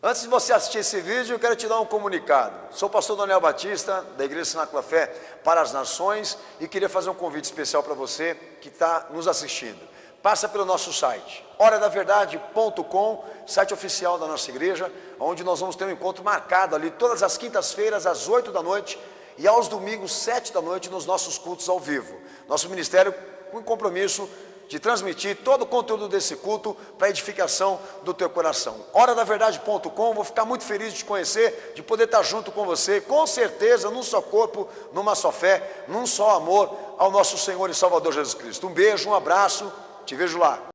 Antes de você assistir esse vídeo, eu quero te dar um comunicado. Sou o pastor Daniel Batista, da Igreja Cenáculo Fé para as Nações, e queria fazer um convite especial para você que está nos assistindo. Passa pelo nosso site, horadaverdade.com, site oficial da nossa igreja, onde nós vamos ter um encontro marcado ali todas as quintas-feiras, às 8 da noite, e aos domingos, 7 da noite, nos nossos cultos ao vivo. Nosso ministério com compromisso de transmitir todo o conteúdo desse culto para a edificação do teu coração. Horadaverdade.com, vou ficar muito feliz de te conhecer, de poder estar junto com você, com certeza, num só corpo, numa só fé, num só amor ao nosso Senhor e Salvador Jesus Cristo. Um beijo, um abraço, te vejo lá.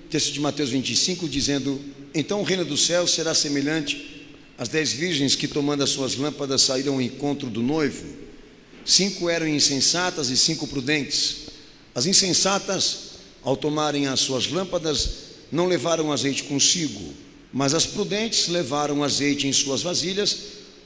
Texto de Mateus 25, dizendo: então o reino dos céus será semelhante às 10 virgens que, tomando as suas lâmpadas, saíram ao encontro do noivo. 5 eram insensatas e 5 prudentes. As insensatas, ao tomarem as suas lâmpadas, não levaram azeite consigo, mas as prudentes levaram azeite em suas vasilhas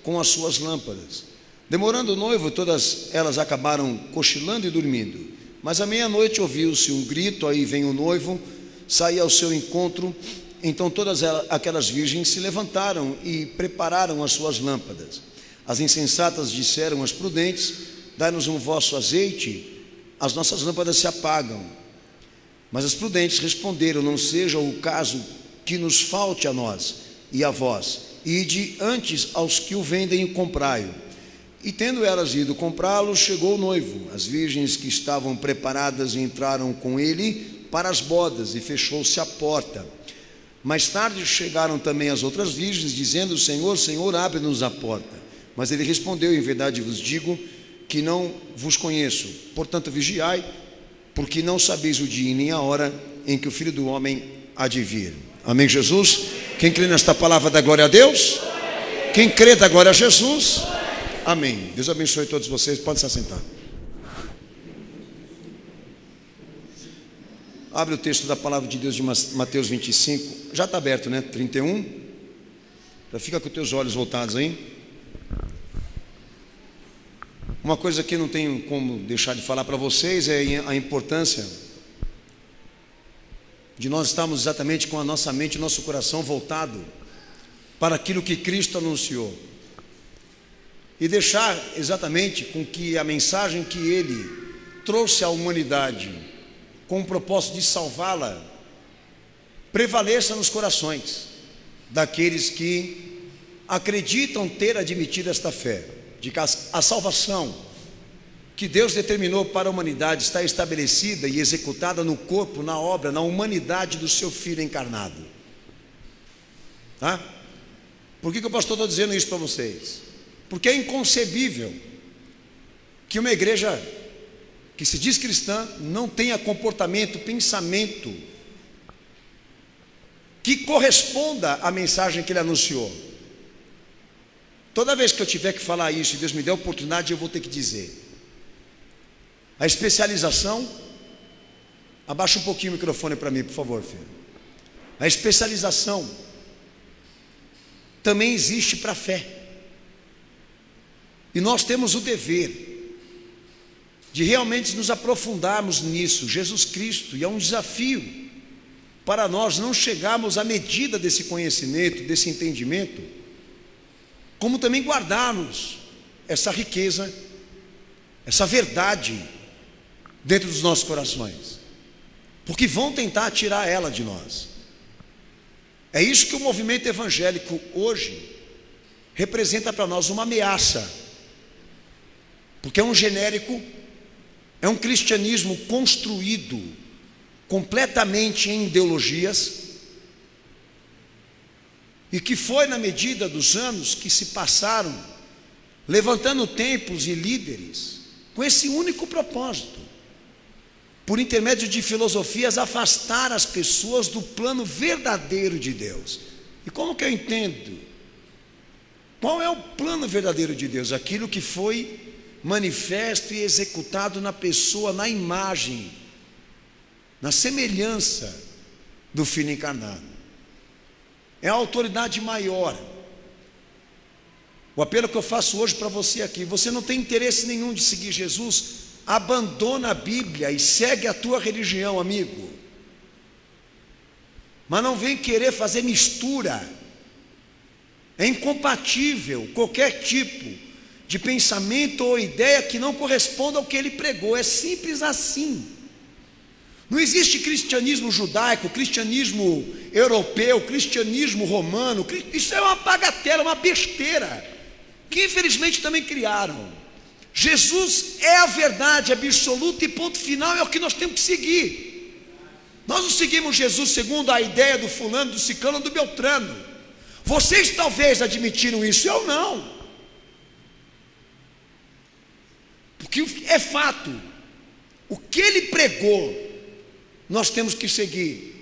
com as suas lâmpadas. Demorando o noivo, todas elas acabaram cochilando e dormindo. Mas à meia-noite ouviu-se um grito: aí vem o noivo, saía ao seu encontro. Então todas aquelas virgens se levantaram e prepararam as suas lâmpadas. As insensatas disseram às prudentes: dai-nos o vosso azeite, as nossas lâmpadas se apagam. Mas as prudentes responderam: não seja o caso que nos falte a nós e a vós, ide antes aos que o vendem e comprai-o. E tendo elas ido comprá-lo, chegou o noivo. As virgens que estavam preparadas entraram com ele para as bodas, e fechou-se a porta. Mais tarde chegaram também as outras virgens, dizendo: Senhor, Senhor, abre-nos a porta. Mas ele respondeu: em verdade vos digo que não vos conheço. Portanto vigiai, porque não sabeis o dia nem a hora em que o Filho do Homem há de vir. Amém, Jesus? Quem crê nesta palavra dá glória a Deus? Quem crê dá glória a Jesus? Amém. Deus abençoe todos vocês. Pode se assentar. Abre o texto da palavra de Deus de Mateus 25. Já está aberto, né? 31. Já fica com os teus olhos voltados aí. Uma coisa que não tenho como deixar de falar para vocês é a importância de nós estarmos exatamente com a nossa mente e nosso coração voltado para aquilo que Cristo anunciou. E deixar exatamente com que a mensagem que Ele trouxe à humanidade, com o propósito de salvá-la, prevaleça nos corações daqueles que acreditam ter admitido esta fé, de que a salvação que Deus determinou para a humanidade está estabelecida e executada no corpo, na obra, na humanidade do seu Filho encarnado. Tá? Por que o pastor está dizendo isso para vocês? Porque é inconcebível que uma igreja que se diz cristã não tenha comportamento, pensamento que corresponda à mensagem que ele anunciou. Toda vez que eu tiver que falar isso e Deus me der a oportunidade, eu vou ter que dizer. A especialização, abaixa um pouquinho o microfone para mim, por favor, filho. A especialização também existe para a fé. E nós temos o dever de realmente nos aprofundarmos nisso, Jesus Cristo, e é um desafio para nós não chegarmos à medida desse conhecimento, desse entendimento, como também guardarmos essa riqueza, essa verdade dentro dos nossos corações, porque vão tentar tirar ela de nós. É isso que o movimento evangélico hoje representa para nós, uma ameaça, porque é um genérico, é um cristianismo construído completamente em ideologias, e que foi na medida dos anos que se passaram, levantando templos e líderes, com esse único propósito, por intermédio de filosofias, afastar as pessoas do plano verdadeiro de Deus. E como que eu entendo? Qual é o plano verdadeiro de Deus? Aquilo que foi manifesto e executado na pessoa, na imagem, na semelhança do Filho encarnado. É a autoridade maior. O apelo que eu faço hoje para você aqui: você não tem interesse nenhum de seguir Jesus abandona a Bíblia e segue a tua religião, amigo. Mas não vem querer fazer mistura. É incompatível qualquer tipo de pensamento ou ideia que não corresponda ao que ele pregou. É simples assim. Não existe cristianismo judaico, cristianismo europeu, cristianismo romano. Isso é uma bagatela, uma besteira, que infelizmente também criaram. Jesus é a verdade absoluta e ponto final, é o que nós temos que seguir. Nós não seguimos Jesus segundo a ideia do fulano, do ciclano, do beltrano. Vocês talvez admitiram isso, eu não. Porque é fato, o que ele pregou, nós temos que seguir.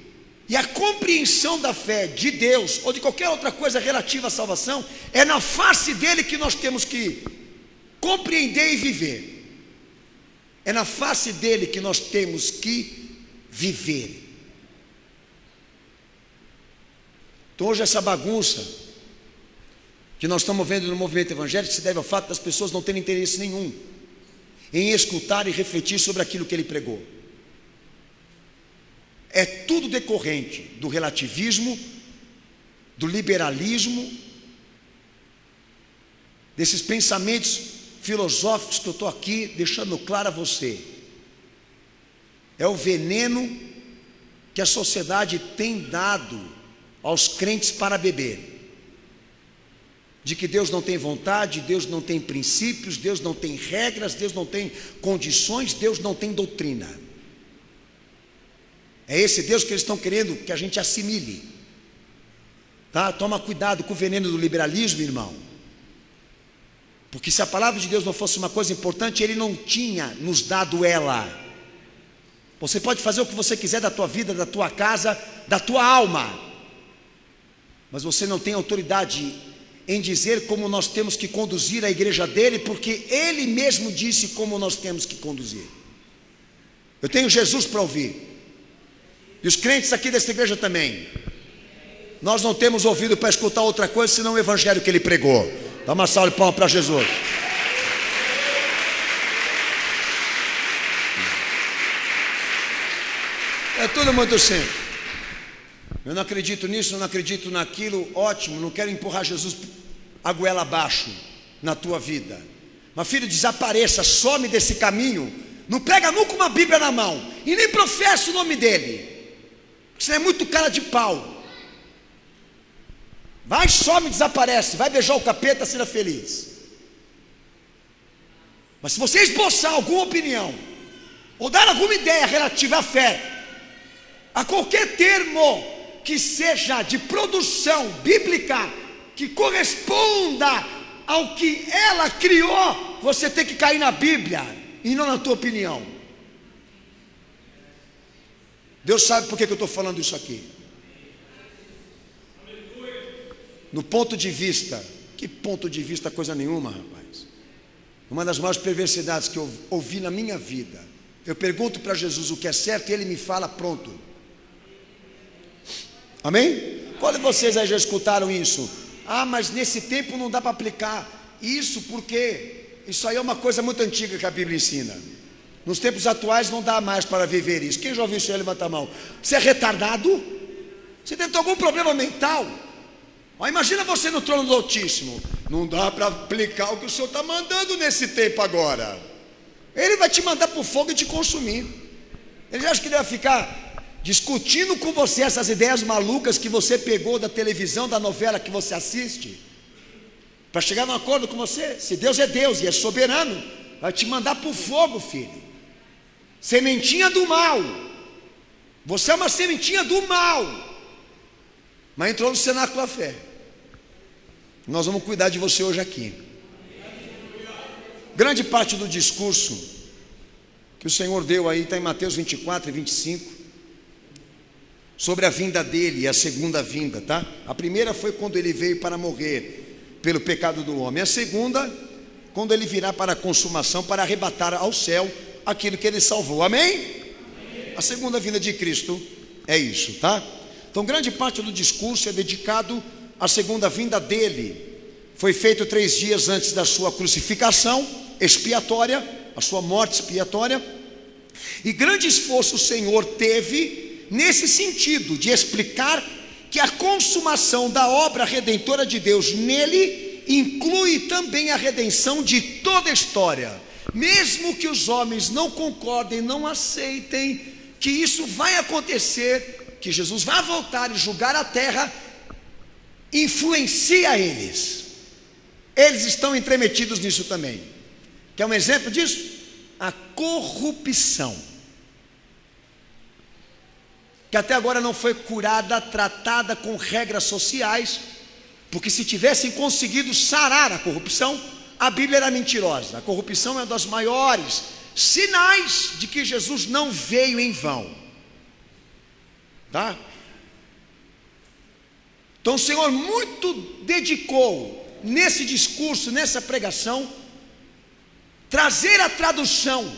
E a compreensão da fé de Deus, ou de qualquer outra coisa relativa à salvação, é na face dele que nós temos que compreender e viver. É na face dele que nós temos que viver. Então hoje essa bagunça que nós estamos vendo no movimento evangélico se deve ao fato das pessoas não terem interesse nenhum em escutar e refletir sobre aquilo que ele pregou. É tudo decorrente do relativismo, do liberalismo, desses pensamentos filosóficos que eu estou aqui deixando claro a você. É o veneno que a sociedade tem dado aos crentes para beber. De que Deus não tem vontade, Deus não tem princípios, Deus não tem regras, Deus não tem condições, Deus não tem doutrina. É esse Deus que eles estão querendo que a gente assimile, tá? Toma cuidado com o veneno do liberalismo, irmão, porque se a palavra de Deus não fosse uma coisa importante, Ele não tinha nos dado ela. Você pode fazer o que você quiser da tua vida, da tua casa, da tua alma, mas você não tem autoridade em dizer como nós temos que conduzir a igreja dele, porque Ele mesmo disse como nós temos que conduzir. Eu tenho Jesus para ouvir, e os crentes aqui desta igreja também. Nós não temos ouvido para escutar outra coisa senão o evangelho que ele pregou. Dá uma salva de palmas para Jesus. É tudo muito simples. Eu não acredito nisso, eu não acredito naquilo. Ótimo, não quero empurrar Jesus a goela abaixo na tua vida. Mas filho, desapareça, some desse caminho. Não pega nunca uma Bíblia na mão e nem professa o nome dele. Isso é muito cara de pau. Vai, some, desaparece. Vai beijar o capeta, seja feliz. Mas se você esboçar alguma opinião ou dar alguma ideia relativa à fé, a qualquer termo que seja de produção bíblica, que corresponda ao que ela criou, você tem que cair na Bíblia e não na tua opinião. Deus sabe por que eu estou falando isso aqui. No ponto de vista, que ponto de vista coisa nenhuma, rapaz. Uma das maiores perversidades que eu ouvi na minha vida. Eu pergunto para Jesus o que é certo e Ele me fala, pronto. Amém? Qual de vocês aí já escutaram isso? Ah, mas nesse tempo não dá para aplicar isso, porque isso aí é uma coisa muito antiga que a Bíblia ensina. Nos tempos atuais não dá mais para viver isso. Quem já ouviu isso aí, levanta a mão. Você é retardado? Você deve ter algum problema mental? Ó, imagina você no trono do Altíssimo. Não dá para aplicar o que o Senhor está mandando nesse tempo agora. Ele vai te mandar para o fogo e te consumir. Ele acha que ele vai ficar discutindo com você essas ideias malucas que você pegou da televisão, da novela que você assiste, para chegar num acordo com você? Se Deus é Deus e é soberano, vai te mandar para o fogo, filho. Sementinha do mal. Você é uma sementinha do mal, mas entrou no cenáculo da fé. Nós vamos cuidar de você hoje aqui. Grande parte do discurso que o Senhor deu aí está em Mateus 24 e 25, sobre a vinda dele e a segunda vinda, tá? A primeira foi quando ele veio para morrer pelo pecado do homem. A segunda, quando ele virá para a consumação, para arrebatar ao céu aquilo que ele salvou. Amém? Amém. A segunda vinda de Cristo é isso, tá? Então grande parte do discurso é dedicado à segunda vinda dele. Foi feito 3 dias antes da sua crucificação expiatória, a sua morte expiatória. E grande esforço o Senhor teve nesse sentido, de explicar que a consumação da obra redentora de Deus nele inclui também a redenção de toda a história. Mesmo que os homens não concordem, não aceitem que isso vai acontecer, que Jesus vai voltar e julgar a terra, influencia eles. Eles estão entremetidos nisso também. Quer um exemplo disso? A corrupção, que até agora não foi curada, tratada com regras sociais, porque se tivessem conseguido sarar a corrupção, a Bíblia era mentirosa. A corrupção é um dos maiores sinais de que Jesus não veio em vão, tá? Então o Senhor muito dedicou nesse discurso, nessa pregação, trazer a tradução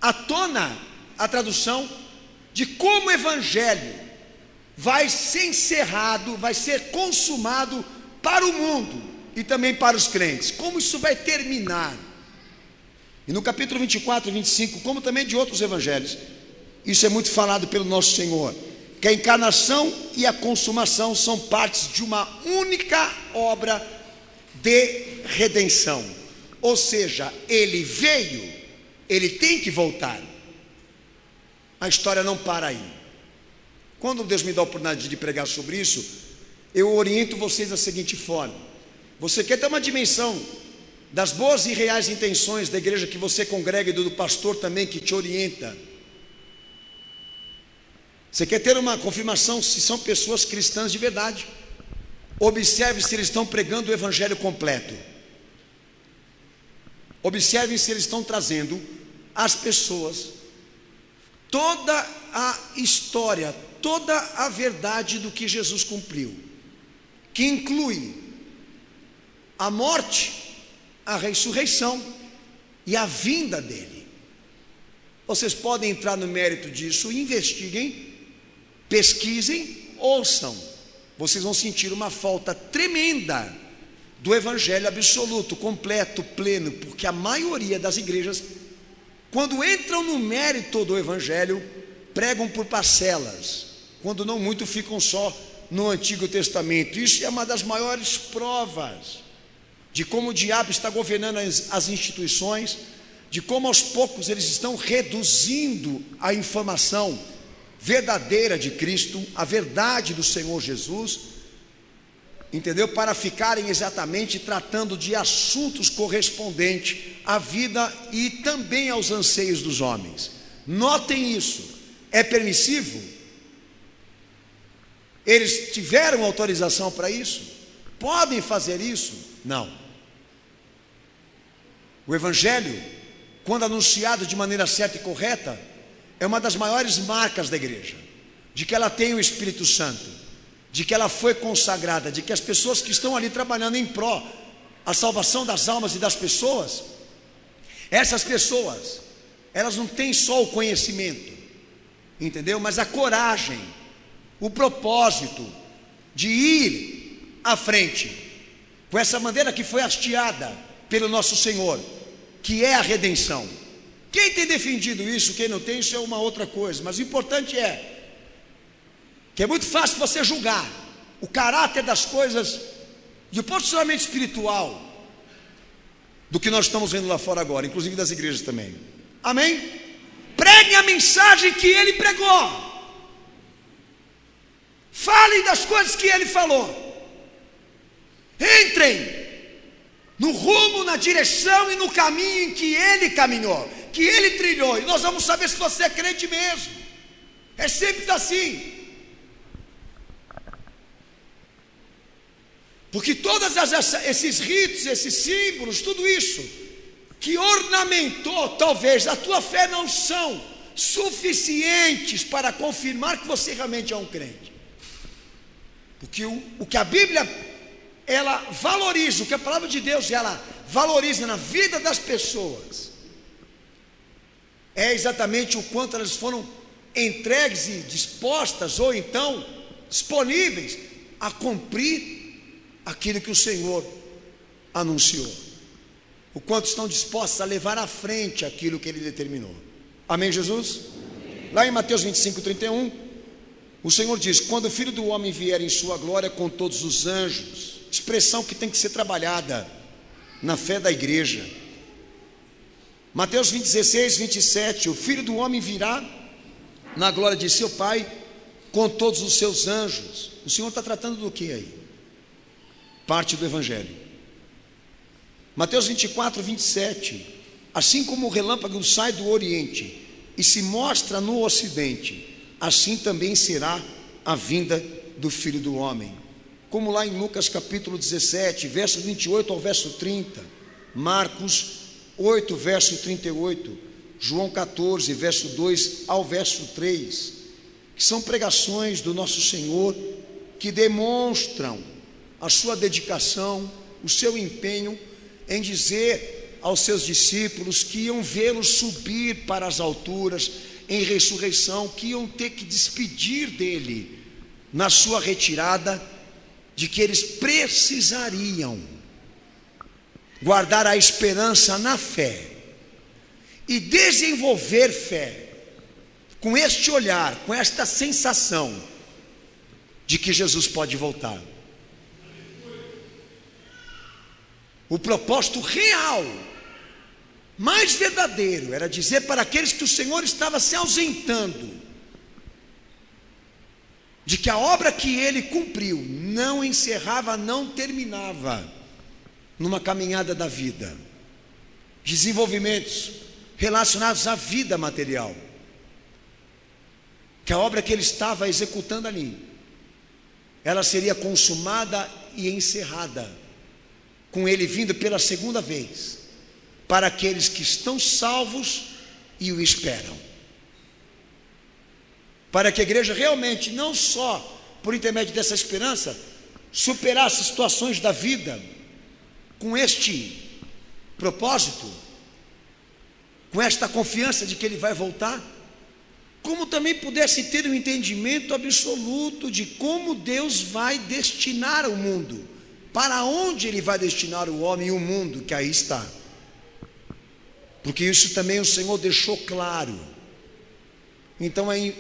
à tona, a tradução de como o Evangelho vai ser encerrado, vai ser consumado para o mundo e também para os crentes, como isso vai terminar. E no capítulo 24 e 25, como também de outros evangelhos, isso é muito falado pelo nosso Senhor, que a encarnação e a consumação são partes de uma única obra de redenção. Ou seja, ele veio, ele tem que voltar. A história não para aí. Quando Deus me dá a oportunidade de pregar sobre isso, eu oriento vocês da seguinte forma: você quer ter uma dimensão das boas e reais intenções da igreja que você congrega e do pastor também que te orienta? Você quer ter uma confirmação se são pessoas cristãs de verdade? Observe se eles estão pregando o evangelho completo. Observe se eles estão trazendo às pessoas toda a história, toda a verdade do que Jesus cumpriu, que inclui a morte, a ressurreição e a vinda dele. Vocês podem entrar no mérito disso, investiguem, pesquisem, ouçam. Vocês vão sentir uma falta tremenda do evangelho absoluto, completo, pleno, porque a maioria das igrejas, quando entram no mérito do evangelho, pregam por parcelas, quando não muito ficam só no Antigo Testamento. Isso é uma das maiores provas de como o diabo está governando as instituições, de como aos poucos eles estão reduzindo a informação verdadeira de Cristo, a verdade do Senhor Jesus, entendeu? Para ficarem exatamente tratando de assuntos correspondentes à vida e também aos anseios dos homens. Notem isso. É permissivo? Eles tiveram autorização para isso? Podem fazer isso? Não. O Evangelho, quando anunciado de maneira certa e correta, é uma das maiores marcas da igreja, de que ela tem o Espírito Santo, de que ela foi consagrada, de que as pessoas que estão ali trabalhando em pró a salvação das almas e das pessoas, essas pessoas, elas não têm só o conhecimento, entendeu? Mas a coragem, o propósito de ir à frente, com essa bandeira que foi hasteada pelo nosso Senhor, que é a redenção. Quem tem defendido isso, quem não tem, isso é uma outra coisa, mas o importante é que é muito fácil você julgar o caráter das coisas e o posicionamento espiritual do que nós estamos vendo lá fora agora, inclusive das igrejas também. Amém? Preguem a mensagem que ele pregou, falem das coisas que ele falou, entrem no rumo, na direção e no caminho em que ele caminhou, que ele trilhou, e nós vamos saber se você é crente mesmo. É sempre assim. Porque todos esses ritos, esses símbolos, tudo isso que ornamentou, talvez a tua fé, não são suficientes para confirmar que você realmente é um crente. Porque o que a Bíblia, ela valoriza, o que a palavra de Deus, ela valoriza na vida das pessoas, é exatamente o quanto elas foram entregues e dispostas, ou então disponíveis a cumprir aquilo que o Senhor anunciou. o quanto estão dispostos a levar à frente aquilo que Ele determinou. Amém, Jesus? Lá em Mateus 25:31, o Senhor diz: quando o Filho do Homem vier em sua glória com todos os anjos, expressão que tem que ser trabalhada na fé da igreja. Mateus 16:27, o Filho do Homem virá na glória de seu Pai com todos os seus anjos. O Senhor está tratando do que aí? Parte do Evangelho. Mateus 24:27, assim como o relâmpago sai do Oriente e se mostra no Ocidente, assim também será a vinda do Filho do Homem. Como lá em Lucas capítulo 17, verso 28 ao verso 30, Marcos 8, verso 38, João 14, verso 2 ao verso 3, que são pregações do nosso Senhor que demonstram a sua dedicação, o seu empenho em dizer aos seus discípulos que iam vê-lo subir para as alturas em ressurreição, que iam ter que despedir dele na sua retirada, de que eles precisariam guardar a esperança na fé e desenvolver fé com este olhar, com esta sensação de que Jesus pode voltar. O propósito real, mais verdadeiro, era dizer para aqueles que o Senhor estava se ausentando, de que a obra que Ele cumpriu não encerrava, não terminava numa caminhada da vida, desenvolvimentos relacionados à vida material, que a obra que Ele estava executando ali, ela seria consumada e encerrada, com Ele vindo pela segunda vez, para aqueles que estão salvos e o esperam, para que a igreja realmente, não só por intermédio dessa esperança, superasse situações da vida, com este propósito, com esta confiança de que Ele vai voltar, como também pudesse ter um entendimento absoluto de como Deus vai destinar o mundo, para onde Ele vai destinar o homem e o mundo que aí está, porque isso também o Senhor deixou claro. Então é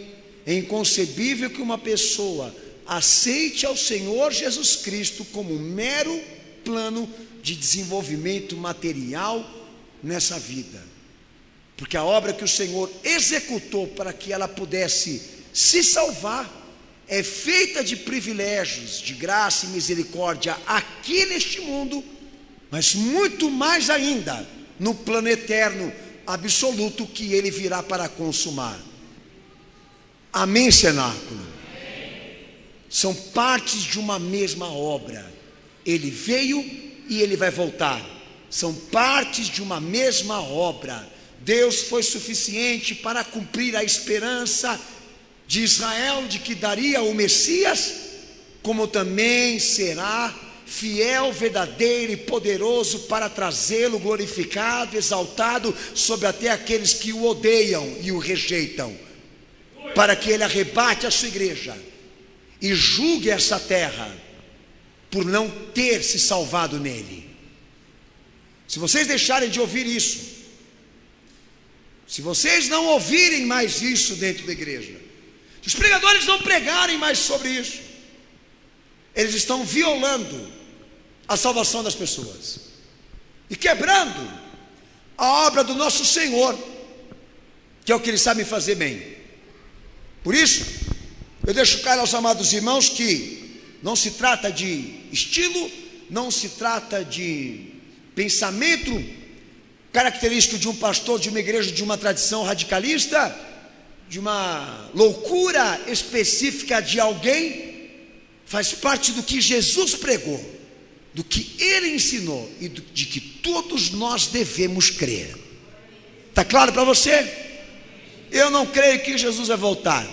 inconcebível que uma pessoa aceite ao Senhor Jesus Cristo como um mero plano de desenvolvimento material nessa vida, porque a obra que o Senhor executou para que ela pudesse se salvar é feita de privilégios, de graça e misericórdia aqui neste mundo, mas muito mais ainda no plano eterno absoluto que Ele virá para consumar. Amém, cenáculo? São partes de uma mesma obra. Ele veio e Ele vai voltar. São partes de uma mesma obra. Deus foi suficiente para cumprir a esperança de Israel de que daria o Messias, como também será fiel, verdadeiro e poderoso para trazê-lo glorificado, exaltado sobre até aqueles que o odeiam e o rejeitam, para que Ele arrebate a sua igreja e julgue essa terra por não ter se salvado nele. Se vocês deixarem de ouvir isso, se vocês não ouvirem mais isso dentro da igreja, se os pregadores não pregarem mais sobre isso, eles estão violando a salvação das pessoas e quebrando a obra do nosso Senhor, que é o que Ele sabe fazer bem. Por isso, eu deixo claro aos amados irmãos que não se trata de estilo, não se trata de pensamento característico de um pastor, de uma igreja, de uma tradição radicalista, de uma loucura específica de alguém. Faz parte do que Jesus pregou, do que Ele ensinou e de que todos nós devemos crer. Está claro para você? Eu não creio que Jesus vai voltar,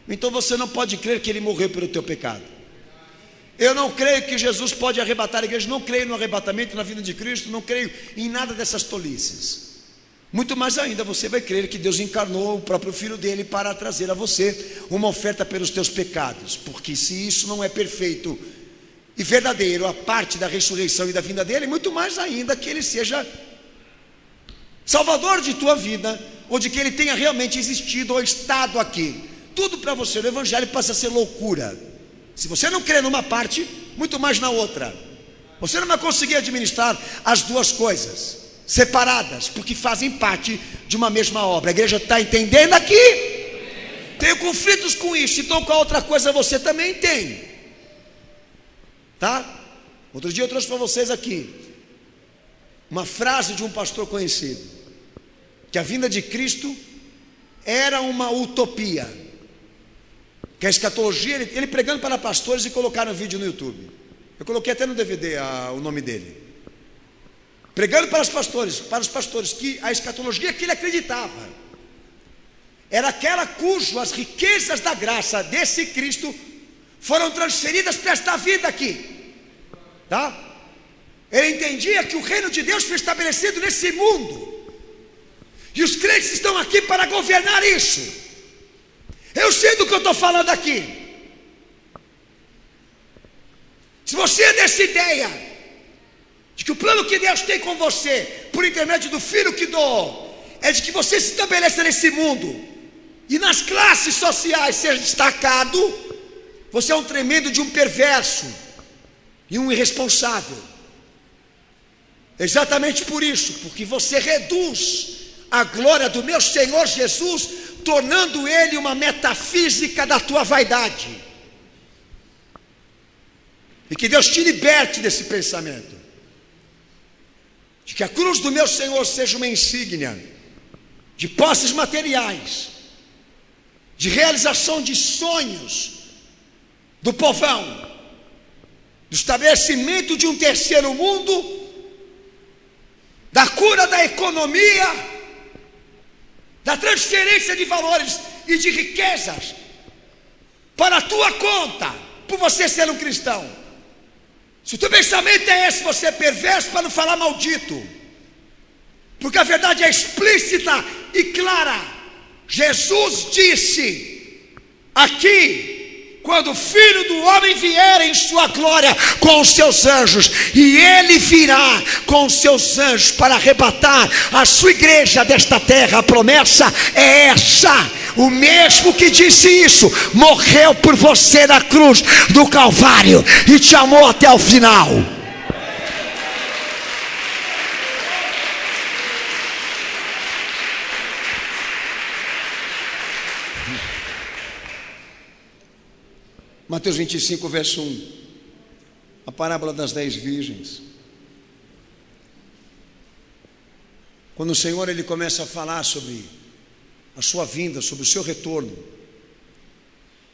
então você não pode crer que Ele morreu pelo teu pecado. Eu não creio que Jesus pode arrebatar a igreja, não creio no arrebatamento, na vinda de Cristo, não creio em nada dessas tolices. Muito mais ainda, você vai crer que Deus encarnou o próprio Filho dele para trazer a você uma oferta pelos teus pecados, porque se isso não é perfeito e verdadeiro, a parte da ressurreição e da vinda dele, muito mais ainda que ele seja Salvador de tua vida, ou de que Ele tenha realmente existido ou estado aqui. Tudo para você, o Evangelho passa a ser loucura. Se você não crê numa parte, muito mais na outra. Você não vai conseguir administrar as duas coisas separadas, porque fazem parte de uma mesma obra. A igreja está entendendo aqui? Tenho conflitos com isso, então com a outra coisa você também tem. Tá? Outro dia eu trouxe para vocês aqui uma frase de um pastor conhecido, que a vinda de Cristo era uma utopia, que a escatologia, ele pregando para pastores, e colocaram um vídeo no YouTube. Eu coloquei até no DVD o nome dele. Pregando para os pastores, que a escatologia que ele acreditava era aquela cujas riquezas da graça desse Cristo foram transferidas para esta vida aqui, tá? Ele entendia que o reino de Deus foi estabelecido nesse mundo, e os crentes estão aqui para governar isso. Eu sei do que eu estou falando aqui. Se você é dessa ideia de que o plano que Deus tem com você, por intermédio do Filho que doou, é de que você se estabeleça nesse mundo e nas classes sociais seja destacado, você é um tremendo de um perverso e um irresponsável. Exatamente por isso, porque você reduz a glória do meu Senhor Jesus, tornando Ele uma metafísica da tua vaidade. E que Deus te liberte desse pensamento, de que a cruz do meu Senhor seja uma insígnia de posses materiais, de realização de sonhos do povão, do estabelecimento de um terceiro mundo, da cura da economia, da transferência de valores e de riquezas para a tua conta, por você ser um cristão. Se o teu pensamento é esse, você é perverso, para não falar maldito, porque a verdade é explícita e clara. Jesus disse aqui: quando o Filho do Homem vier em sua glória com os seus anjos, e Ele virá com os seus anjos para arrebatar a sua igreja desta terra. A promessa é essa. O mesmo que disse isso morreu por você na cruz do Calvário e te amou até o final. Mateus 25, verso 1, a parábola das 10 virgens. Quando o Senhor ele começa a falar sobre a sua vinda, sobre o seu retorno,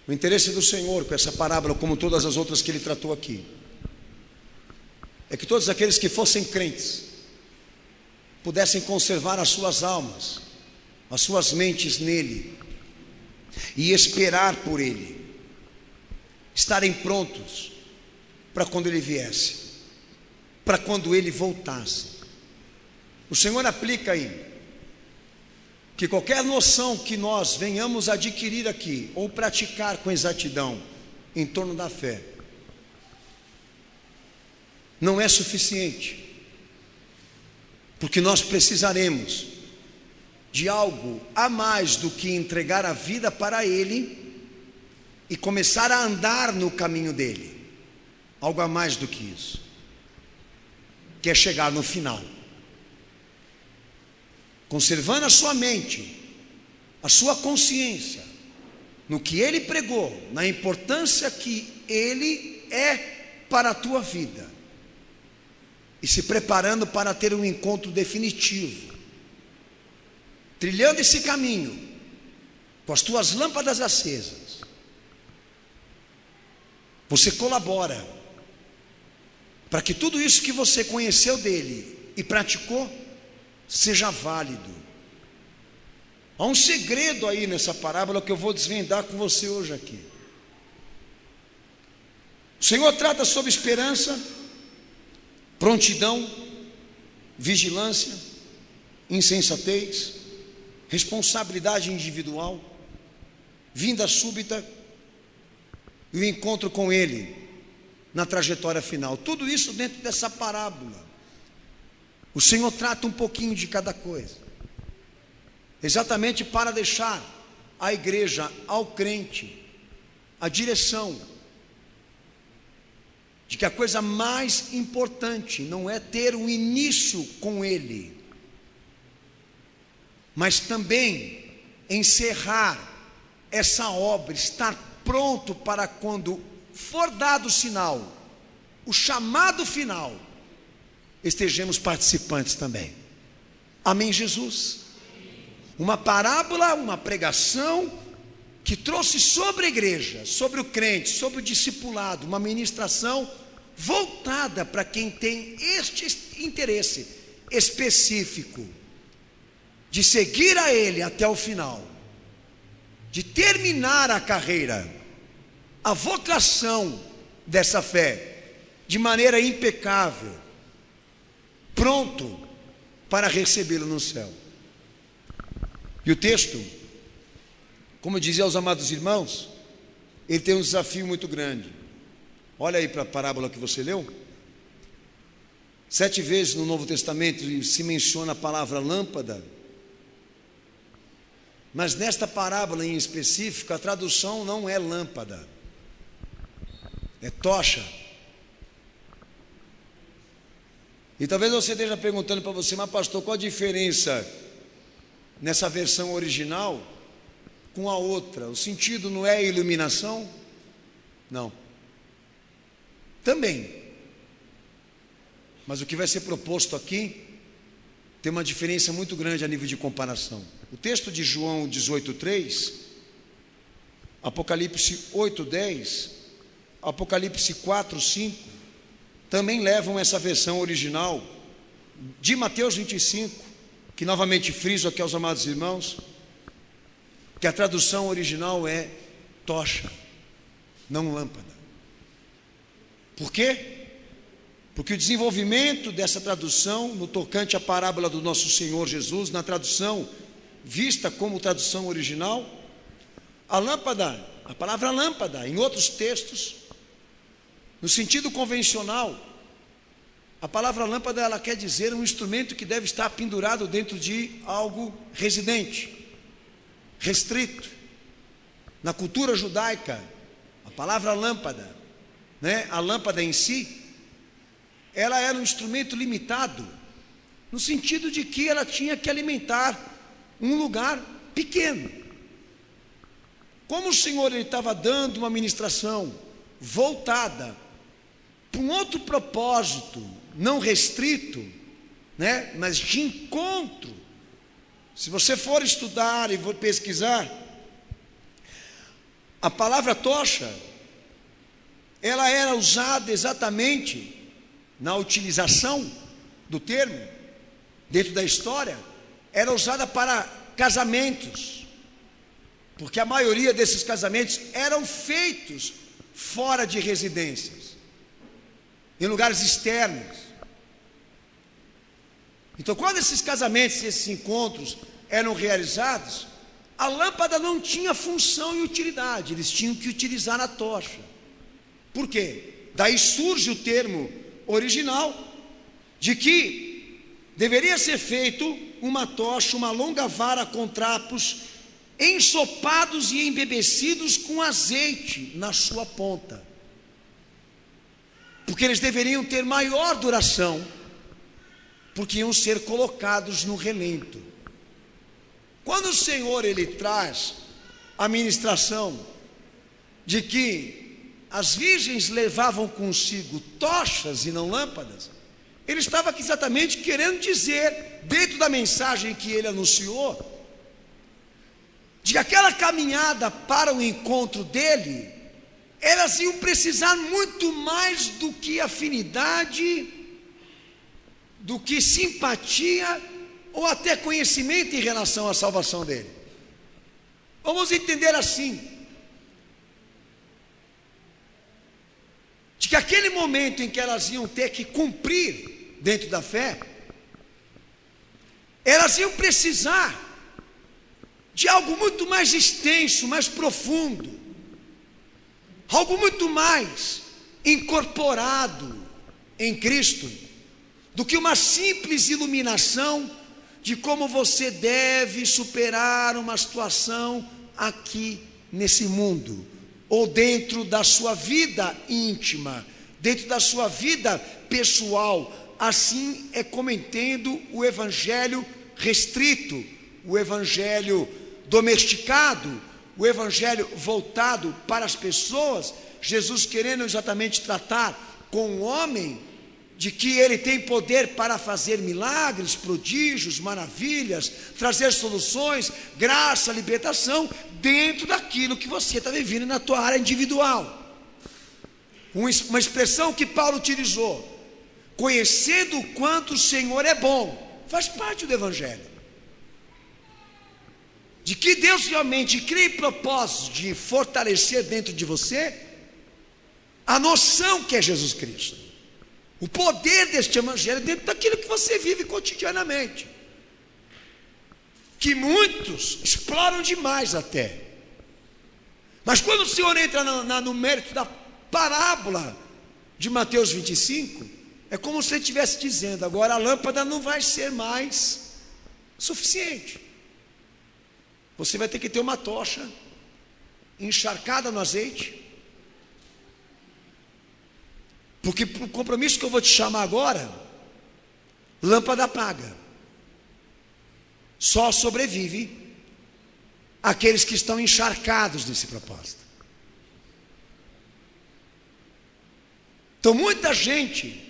o interesse do Senhor com essa parábola, como todas as outras que ele tratou aqui, é que todos aqueles que fossem crentes pudessem conservar as suas almas, as suas mentes nele, e esperar por ele, estarem prontos para quando ele viesse, para quando ele voltasse. O Senhor aplica aí que qualquer noção que nós venhamos adquirir aqui, ou praticar com exatidão em torno da fé, não é suficiente, porque nós precisaremos de algo a mais do que entregar a vida para ele e começar a andar no caminho dele. Algo a mais do que isso, que é chegar no final, conservando a sua mente, a sua consciência, no que ele pregou, na importância que ele é para a tua vida, e se preparando para ter um encontro definitivo, trilhando esse caminho, com as tuas lâmpadas acesas. Você colabora para que tudo isso que você conheceu dele e praticou seja válido. Há um segredo aí nessa parábola que eu vou desvendar com você hoje aqui. O Senhor trata sobre esperança, prontidão, vigilância, insensatez, responsabilidade individual, vinda súbita e o encontro com ele na trajetória final. Tudo isso dentro dessa parábola. O Senhor trata um pouquinho de cada coisa. exatamente para deixar à igreja, ao crente, a direção de que a coisa mais importante não é ter um início com Ele, mas também encerrar essa obra, estar pronto para quando for dado o sinal, o chamado final, estejamos participantes também. Amém, Jesus? Uma parábola, uma pregação que trouxe sobre a igreja, sobre o crente, sobre o discipulado, uma ministração voltada para quem tem este interesse específico de seguir a Ele até o final, de terminar a carreira, a vocação dessa fé, de maneira impecável, pronto para recebê-lo no céu. E o texto, como eu dizia aos amados irmãos, ele tem um desafio muito grande. Olha aí para a parábola que você leu. 7 vezes no Novo Testamento se menciona a palavra lâmpada, mas nesta parábola em específico a tradução não é lâmpada, é tocha. E talvez você esteja perguntando para você, mas pastor, qual a diferença nessa versão original com a outra? O sentido não é iluminação? Não. Também. Mas o que vai ser proposto aqui tem uma diferença muito grande a nível de comparação. O texto de João 18:3, Apocalipse 8:10, Apocalipse 4:5, também levam essa versão original de Mateus 25, que novamente friso aqui aos amados irmãos, que a tradução original é tocha, não lâmpada. Por quê? Porque o desenvolvimento dessa tradução, no tocante à parábola do nosso Senhor Jesus, na tradução vista como tradução original, a lâmpada, a palavra lâmpada, em outros textos, no sentido convencional, a palavra lâmpada ela quer dizer um instrumento que deve estar pendurado dentro de algo residente, restrito. Na cultura judaica, a palavra lâmpada, a lâmpada em si, ela era um instrumento limitado, no sentido de que ela tinha que alimentar um lugar pequeno. Como o Senhor ele estava dando uma ministração voltada para um outro propósito, não restrito, mas de encontro. Se você for estudar e for pesquisar, a palavra tocha, ela era usada exatamente na utilização do termo, dentro da história, era usada para casamentos, porque a maioria desses casamentos eram feitos fora de residências, em lugares externos. Então, quando esses casamentos, esses encontros eram realizados, a lâmpada não tinha função e utilidade, eles tinham que utilizar a tocha. Por quê? Daí surge o termo original de que deveria ser feito uma tocha, uma longa vara com trapos ensopados e embebecidos com azeite na sua ponta, porque eles deveriam ter maior duração, porque iam ser colocados no relento. Quando o Senhor ele traz a ministração de que as virgens levavam consigo tochas e não lâmpadas, ele estava aqui exatamente querendo dizer, dentro da mensagem que ele anunciou, de que aquela caminhada para o encontro dele, elas iam precisar muito mais do que afinidade, do que simpatia, ou até conhecimento em relação à salvação dele. Vamos entender assim, de que aquele momento em que elas iam ter que cumprir dentro da fé, elas iam precisar de algo muito mais extenso, mais profundo, algo muito mais incorporado em Cristo, do que uma simples iluminação de como você deve superar uma situação aqui nesse mundo, ou dentro da sua vida íntima, dentro da sua vida pessoal. Assim é como entendo o evangelho restrito, o evangelho domesticado, o evangelho voltado para as pessoas. Jesus querendo exatamente tratar com o homem de que ele tem poder para fazer milagres, prodígios, maravilhas, trazer soluções, graça, libertação, dentro daquilo que você está vivendo na tua área individual. Uma expressão que Paulo utilizou: conhecendo o quanto o Senhor é bom, faz parte do evangelho. De que Deus realmente cria propósitos de fortalecer dentro de você a noção que é Jesus Cristo, o poder deste evangelho dentro daquilo que você vive cotidianamente, que muitos exploram demais até. Mas quando o Senhor entra no mérito da parábola de Mateus 25, é como se ele estivesse dizendo: agora a lâmpada não vai ser mais suficiente, você vai ter que ter uma tocha encharcada no azeite, porque o compromisso que eu vou te chamar agora, lâmpada apaga, só sobrevive aqueles que estão encharcados nesse propósito. Então muita gente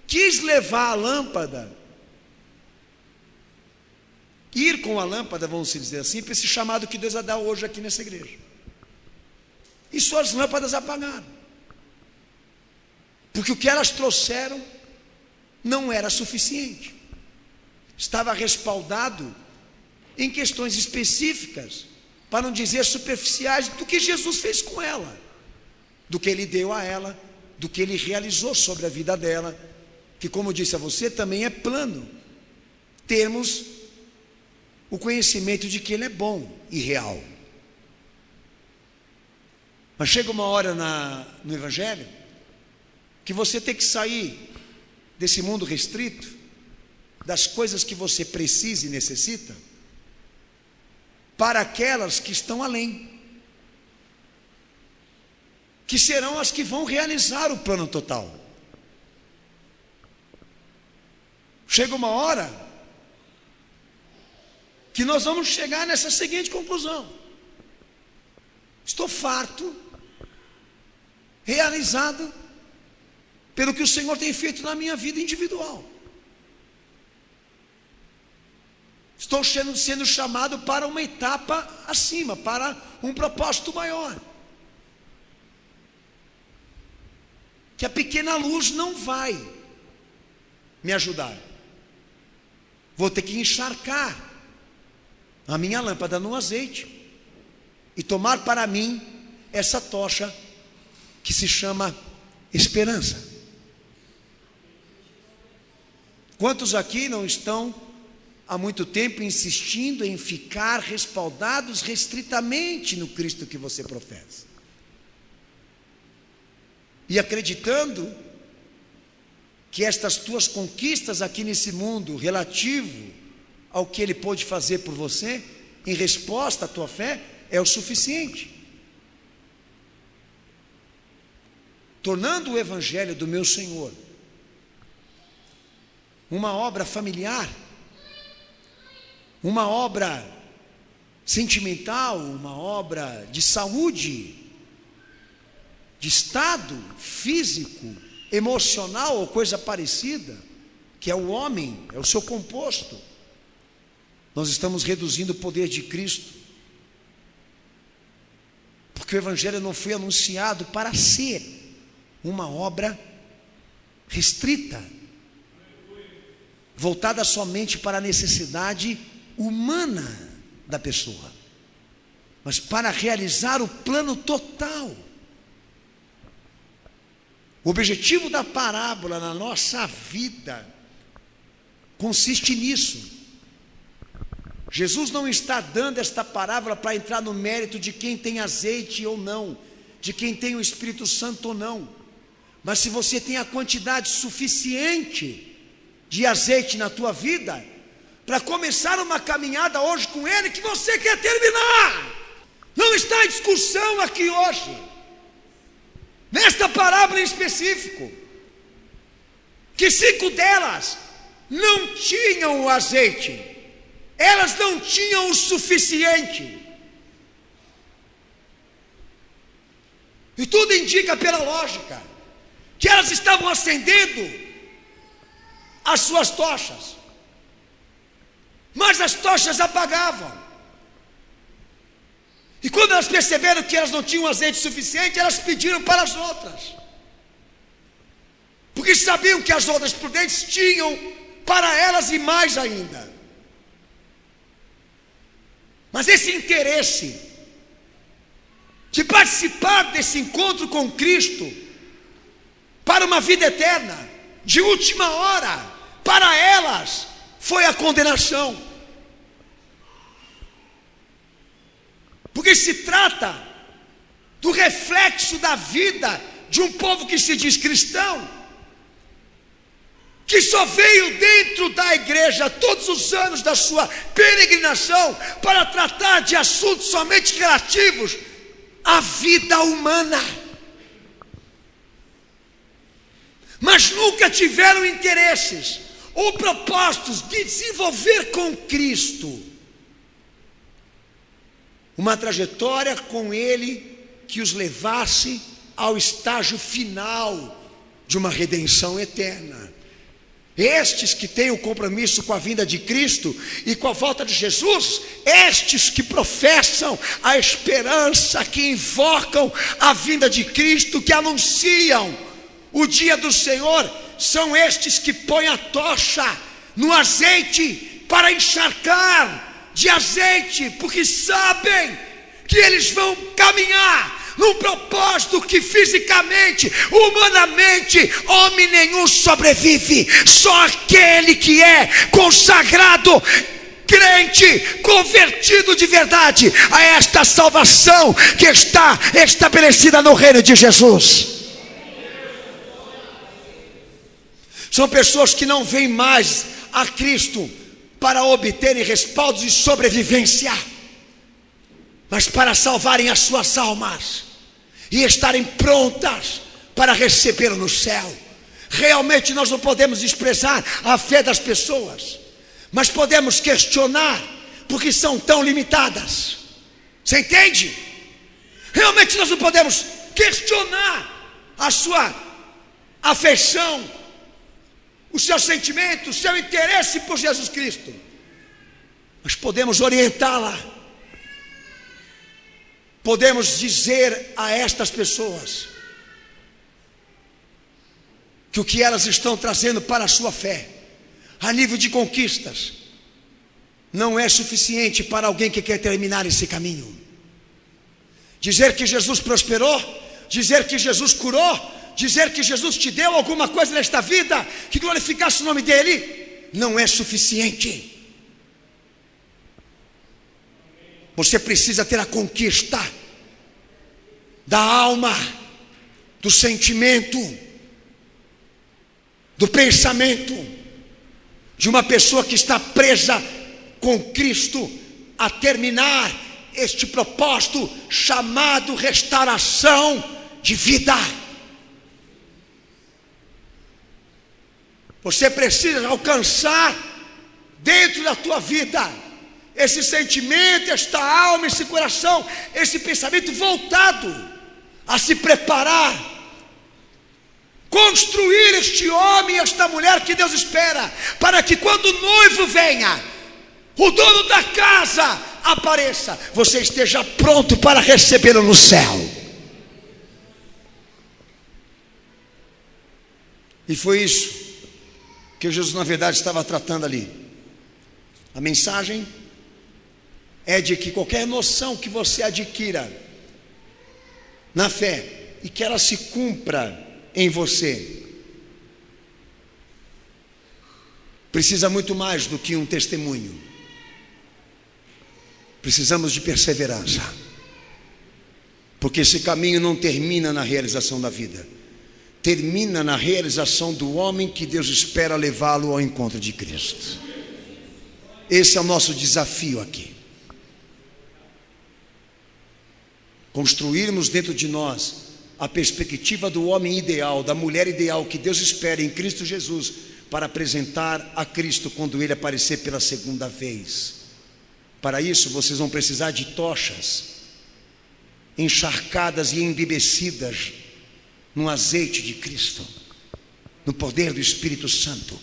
quis levar a lâmpada, ir com a lâmpada, vamos dizer assim, para esse chamado que Deus vai dar hoje aqui nessa igreja, e suas lâmpadas apagaram, porque o que elas trouxeram não era suficiente, estava respaldado em questões específicas, para não dizer superficiais, do que Jesus fez com ela, do que Ele deu a ela, do que Ele realizou sobre a vida dela, que, como eu disse a você, também é plano termos o conhecimento de que Ele é bom e real. Mas chega uma hora no Evangelho que você tem que sair desse mundo restrito, das coisas que você precisa e necessita, para aquelas que estão além, que serão as que vão realizar o plano total. Chega uma hora que nós vamos chegar nessa seguinte conclusão: estou farto, realizado pelo que o Senhor tem feito na minha vida individual. Estou sendo chamado para uma etapa acima, para um propósito maior, que a pequena luz não vai me ajudar. Vou ter que encharcar a minha lâmpada no azeite e tomar para mim essa tocha que se chama esperança. Quantos aqui não estão há muito tempo insistindo em ficar respaldados restritamente no Cristo que você professa, e acreditando que estas tuas conquistas aqui nesse mundo, relativo ao que Ele pôde fazer por você, em resposta à tua fé, é o suficiente, tornando o Evangelho do meu Senhor uma obra familiar, uma obra sentimental, uma obra de saúde, de estado físico, emocional ou coisa parecida, que é o homem, é o seu composto. Nós estamos reduzindo o poder de Cristo, porque o Evangelho não foi anunciado para ser uma obra restrita, voltada somente para a necessidade humana da pessoa, mas para realizar o plano total. O objetivo da parábola na nossa vida consiste nisso. Jesus não está dando esta parábola para entrar no mérito de quem tem azeite ou não, de quem tem o Espírito Santo ou não, mas se você tem a quantidade suficiente de azeite na tua vida, para começar uma caminhada hoje com Ele que você quer terminar. Não está em discussão aqui hoje, nesta parábola em específico, que 5 delas não tinham o azeite, elas não tinham o suficiente. E tudo indica pela lógica que elas estavam acendendo as suas tochas, mas as tochas apagavam. E quando elas perceberam que elas não tinham azeite suficiente, elas pediram para as outras, porque sabiam que as outras prudentes tinham para elas e mais ainda. Mas esse interesse de participar desse encontro com Cristo para uma vida eterna, de última hora, para elas foi a condenação. Porque se trata do reflexo da vida de um povo que se diz cristão, que só veio dentro da igreja todos os anos da sua peregrinação para tratar de assuntos somente relativos à vida humana, mas nunca tiveram interesses ou propósitos de desenvolver com Cristo uma trajetória com Ele que os levasse ao estágio final de uma redenção eterna. Estes que têm o compromisso com a vinda de Cristo e com a volta de Jesus, estes que professam a esperança, que invocam a vinda de Cristo, que anunciam o dia do Senhor, são estes que põem a tocha no azeite para encharcar de azeite, porque sabem que eles vão caminhar num propósito que fisicamente, humanamente, homem nenhum sobrevive. Só aquele que é consagrado, crente, convertido de verdade a esta salvação que está estabelecida no reino de Jesus. São pessoas que não veem mais a Cristo para obterem respaldos de sobrevivência, mas para salvarem as suas almas e estarem prontas para recebê-lo no céu. Realmente nós não podemos desprezar a fé das pessoas, mas podemos questionar porque são tão limitadas. Você entende? Realmente nós não podemos questionar a sua afeição, o seu sentimento, o seu interesse por Jesus Cristo, mas podemos orientá-la. Podemos dizer a estas pessoas que o que elas estão trazendo para a sua fé, a nível de conquistas, não é suficiente para alguém que quer terminar esse caminho. Dizer que Jesus prosperou, dizer que Jesus curou, dizer que Jesus te deu alguma coisa nesta vida que glorificasse o nome dele, não é suficiente. Você precisa ter a conquista da alma, do sentimento, do pensamento de uma pessoa que está presa com Cristo a terminar este propósito chamado restauração de vida. Você precisa alcançar dentro da tua vida esse sentimento, esta alma, esse coração, esse pensamento voltado a se preparar, construir este homem e esta mulher que Deus espera, para que quando o noivo venha, o dono da casa apareça, você esteja pronto para recebê-lo no céu. E foi isso que Jesus na verdade estava tratando ali. A mensagem é de que qualquer noção que você adquira na fé e que ela se cumpra em você, precisa muito mais do que um testemunho. Precisamos de perseverança, porque esse caminho não termina na realização da vida, termina na realização do homem que Deus espera levá-lo ao encontro de Cristo. Esse é o nosso desafio aqui. Construirmos dentro de nós a perspectiva do homem ideal, da mulher ideal que Deus espera em Cristo Jesus, para apresentar a Cristo quando Ele aparecer pela segunda vez. Para isso vocês vão precisar de tochas encharcadas e embebecidas no azeite de Cristo, no poder do Espírito Santo,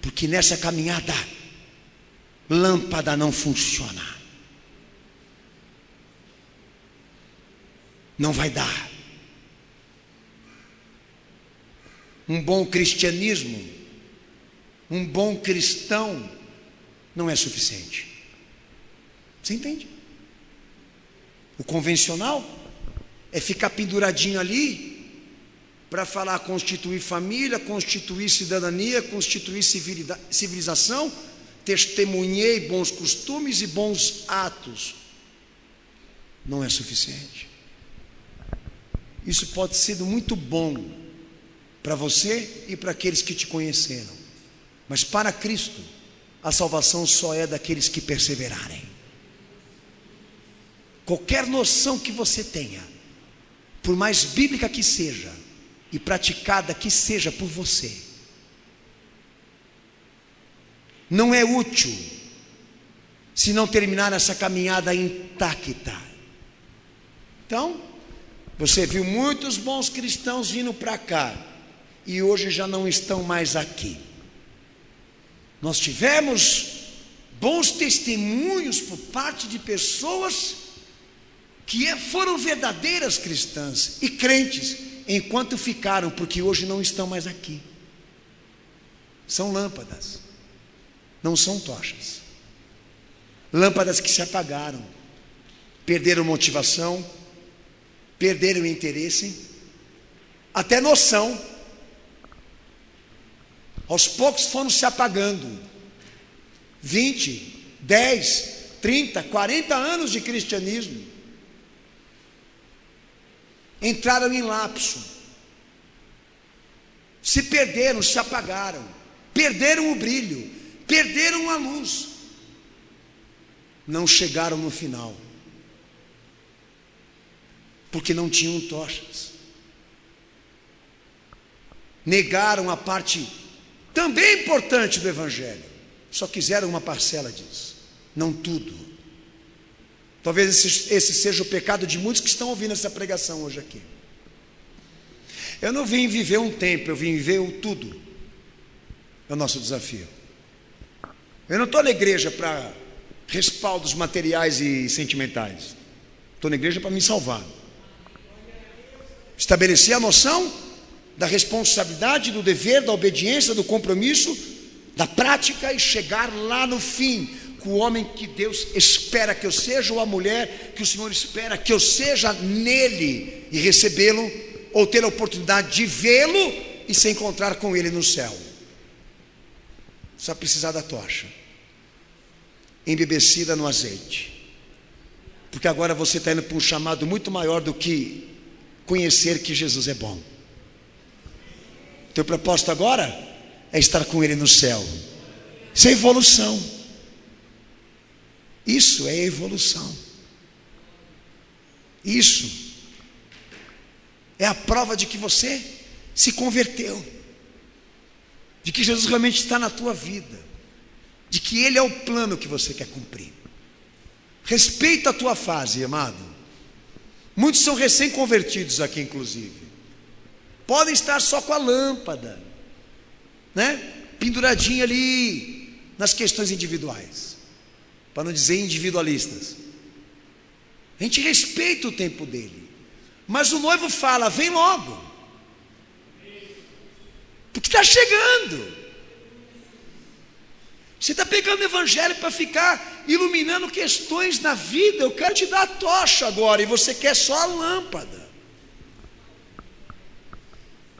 porque nessa caminhada lâmpada não funciona, não vai dar. Um bom cristianismo, um bom cristão não é suficiente. Você entende? O convencional é ficar penduradinho ali para falar constituir família, constituir cidadania, constituir civilização, testemunhei bons costumes e bons atos. Não é suficiente. Isso pode ser muito bom para você e para aqueles que te conheceram, mas para Cristo a salvação só é daqueles que perseverarem. Qualquer noção que você tenha, por mais bíblica que seja e praticada que seja por você, não é útil se não terminar essa caminhada intacta. Então, você viu muitos bons cristãos vindo para cá e hoje já não estão mais aqui. Nós tivemos bons testemunhos por parte de pessoas que foram verdadeiras cristãs e crentes, enquanto ficaram, porque hoje não estão mais aqui. São lâmpadas, não são tochas. Lâmpadas que se apagaram, perderam motivação, perderam interesse, até noção. Aos poucos foram se apagando. 20, 10, 30, 40 anos de cristianismo. Entraram em lapso. Se perderam, se apagaram. Perderam o brilho, perderam a luz. Não chegaram no final, porque não tinham tochas. Negaram a parte também importante do Evangelho. Só quiseram uma parcela disso, não tudo. Talvez esse seja o pecado de muitos que estão ouvindo essa pregação hoje aqui. Eu não vim viver um tempo, eu vim viver o tudo. É o nosso desafio. Eu não estou na igreja para respaldos materiais e sentimentais. Estou na igreja para me salvar. Estabelecer a noção da responsabilidade, do dever, da obediência, do compromisso, da prática e chegar lá no fim, com o homem que Deus espera que eu seja, ou a mulher que o Senhor espera que eu seja nele, e recebê-lo, ou ter a oportunidade de vê-lo e se encontrar com ele no céu. Só precisar da tocha embebecida no azeite, porque agora você está indo para um chamado muito maior do que conhecer que Jesus é bom. Teu propósito agora é estar com Ele no céu. Isso é evolução. Isso é evolução. Isso é a prova de que você se converteu, de que Jesus realmente está na tua vida, de que Ele é o plano que você quer cumprir. Respeita a tua fase, amado. Muitos são recém-convertidos aqui, inclusive. Podem estar só com a lâmpada, né? Penduradinha ali nas questões individuais, para não dizer individualistas. A gente respeita o tempo dele, mas o noivo fala: vem logo, porque está chegando. Você está pegando o evangelho para ficar iluminando questões na vida. Eu quero te dar a tocha agora, e você quer só a lâmpada.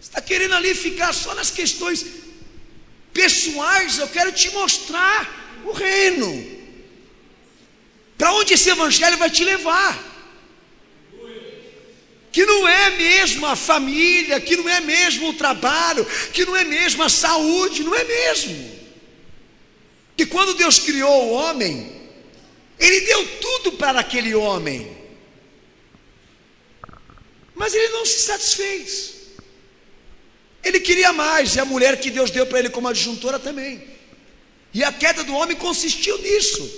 Você está querendo ali ficar só nas questões pessoais. Eu quero te mostrar o reino, para onde esse evangelho vai te levar, que não é mesmo a família, que não é mesmo o trabalho, que não é mesmo a saúde, não é mesmo. que quando Deus criou o homem, Ele deu tudo para aquele homem, mas ele não se satisfez. Ele queria mais, e a mulher que Deus deu para ele como adjuntora também. E a queda do homem consistiu nisso,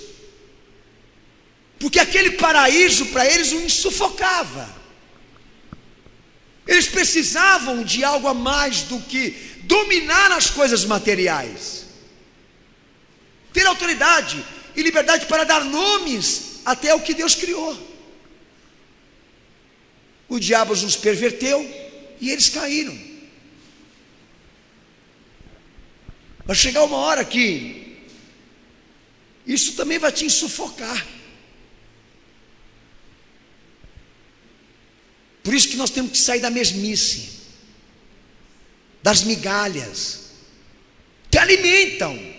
porque aquele paraíso para eles o sufocava. Eles precisavam de algo a mais do que dominar as coisas materiais, ter autoridade e liberdade para dar nomes até ao que Deus criou. O diabo os perverteu e eles caíram. Vai chegar uma hora que isso também vai te sufocar. Por isso que nós temos que sair da mesmice, das migalhas, que alimentam,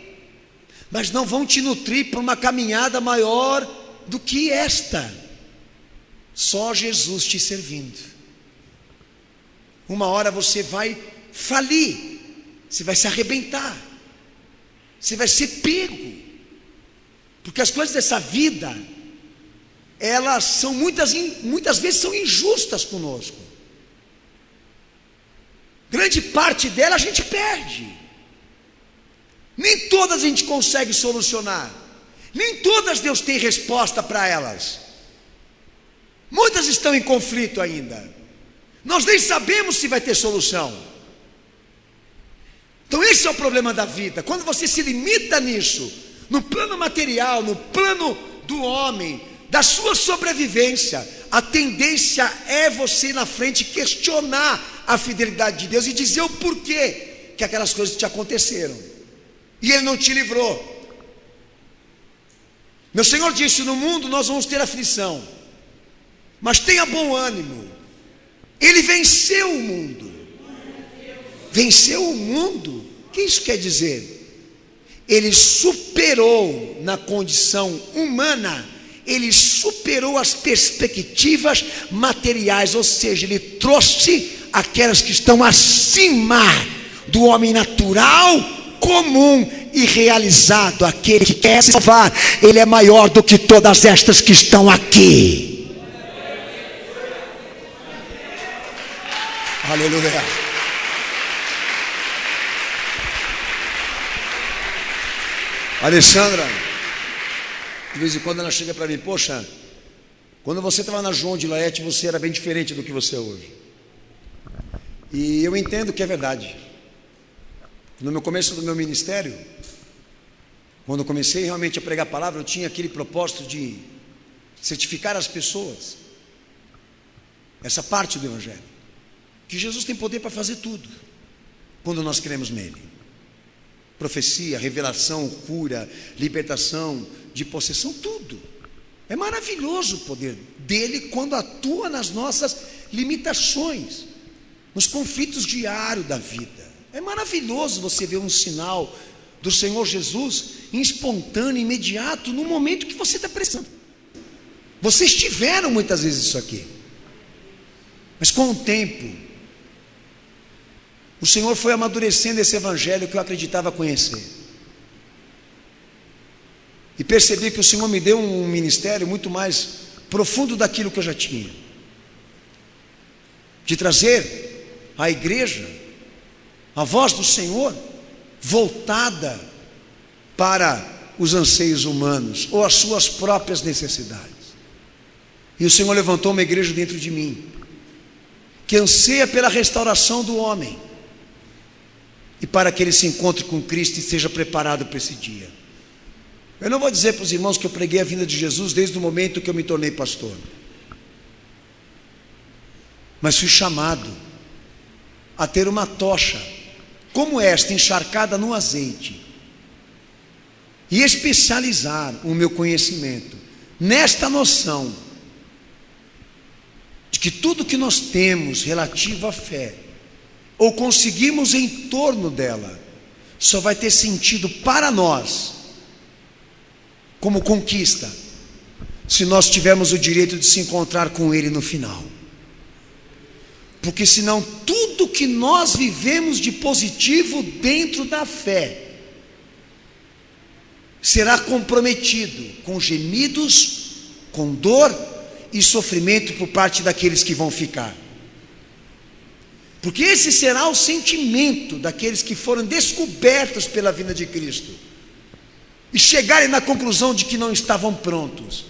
mas não vão te nutrir para uma caminhada maior do que esta. Só Jesus te servindo. Uma hora você vai falir, você vai se arrebentar, você vai ser pego, porque as coisas dessa vida, elas são muitas vezes são injustas conosco. Grande parte dela a gente perde. Nem todas a gente consegue solucionar, nem todas Deus tem resposta para elas. Muitas estão em conflito ainda. Nós nem sabemos se vai ter solução. Então esse é o problema da vida. Quando você se limita nisso, no plano material, no plano do homem, da sua sobrevivência, a tendência é você na frente questionar a fidelidade de Deus e dizer o porquê que aquelas coisas te aconteceram e Ele não te livrou. Meu Senhor disse: no mundo nós vamos ter aflição, mas tenha bom ânimo, Ele venceu o mundo. Venceu o mundo? O que isso quer dizer? Ele superou na condição humana, ele superou as perspectivas materiais, ou seja, ele trouxe aquelas que estão acima do homem natural, comum e realizado. Aquele que quer se salvar, ele é maior do que todas estas que estão aqui. Aleluia. Alessandra, de vez em quando ela chega para mim: poxa, quando você estava na João de Laete, você era bem diferente do que você é hoje. E eu entendo que é verdade. No meu começo do meu ministério, quando eu comecei realmente a pregar a palavra, eu tinha aquele propósito de certificar as pessoas, essa parte do Evangelho, que Jesus tem poder para fazer tudo, quando nós cremos nele. Profecia, revelação, cura, libertação, de possessão, tudo. É maravilhoso o poder dele quando atua nas nossas limitações, nos conflitos diários da vida. É maravilhoso você ver um sinal do Senhor Jesus espontâneo, imediato, no momento que você está precisando. Vocês tiveram muitas vezes isso aqui, mas com o tempo o Senhor foi amadurecendo esse evangelho que eu acreditava conhecer, e percebi que o Senhor me deu um ministério muito mais profundo daquilo que eu já tinha, de trazer à igreja a voz do Senhor voltada para os anseios humanos ou as suas próprias necessidades. E o Senhor levantou uma igreja dentro de mim que anseia pela restauração do homem e para que ele se encontre com Cristo e seja preparado para esse dia. Eu não vou dizer para os irmãos que eu preguei a vinda de Jesus desde o momento que eu me tornei pastor, mas fui chamado a ter uma tocha como esta, encharcada no azeite, e especializar o meu conhecimento nesta noção de que tudo que nós temos relativo à fé, ou conseguimos em torno dela, só vai ter sentido para nós como conquista se nós tivermos o direito de se encontrar com Ele no final. Porque senão tudo que nós vivemos de positivo dentro da fé será comprometido com gemidos, com dor e sofrimento por parte daqueles que vão ficar. Porque esse será o sentimento daqueles que foram descobertos pela vinda de Cristo e chegarem na conclusão de que não estavam prontos,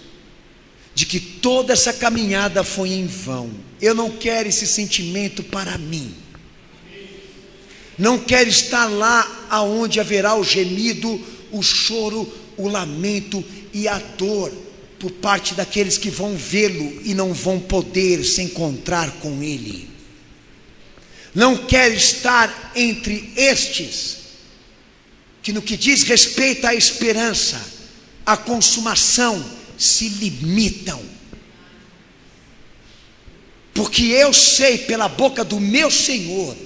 de que toda essa caminhada foi em vão. Eu não quero esse sentimento para mim. Não quero estar lá aonde haverá o gemido, o choro, o lamento e a dor por parte daqueles que vão vê-lo e não vão poder se encontrar com ele. Não quero estar entre estes que, no que diz respeito à esperança, à consumação, se limitam. Porque eu sei pela boca do meu Senhor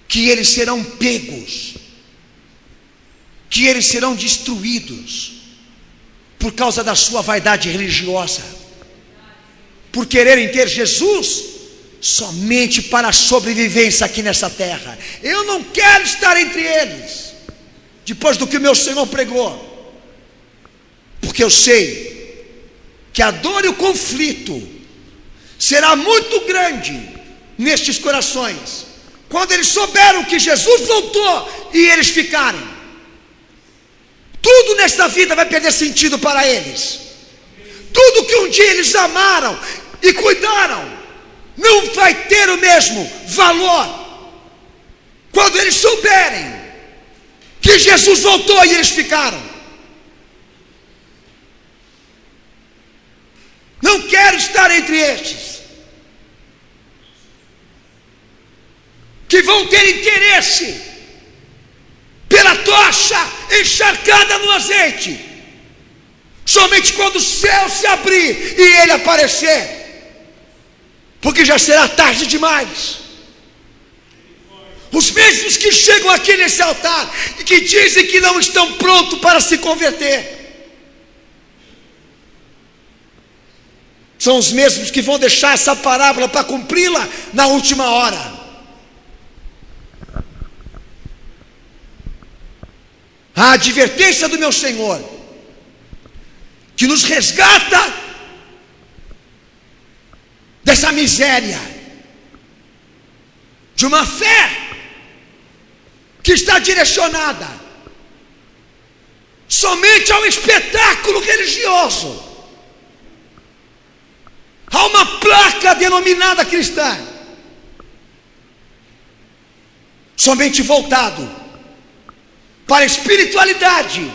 que eles serão pegos, que eles serão destruídos por causa da sua vaidade religiosa, por quererem ter Jesus somente para a sobrevivência aqui nessa terra. Eu não quero estar entre eles, depois do que o meu Senhor pregou, porque eu sei que a dor e o conflito será muito grande nestes corações, quando eles souberam que Jesus voltou e eles ficarem. Tudo nesta vida vai perder sentido para eles. Tudo que um dia eles amaram e cuidaram não vai ter o mesmo valor quando eles souberem que Jesus voltou e eles ficaram. Não quero estar entre estes que vão ter interesse pela tocha encharcada no azeite, somente quando o céu se abrir e ele aparecer, porque já será tarde demais. Os mesmos que chegam aqui nesse altar e que dizem que não estão prontos para se converter, são os mesmos que vão deixar essa parábola para cumpri-la na última hora. A advertência do meu Senhor, que nos resgata dessa miséria, de uma fé que está direcionada somente ao espetáculo religioso, a uma placa denominada cristã, somente voltado para a espiritualidade,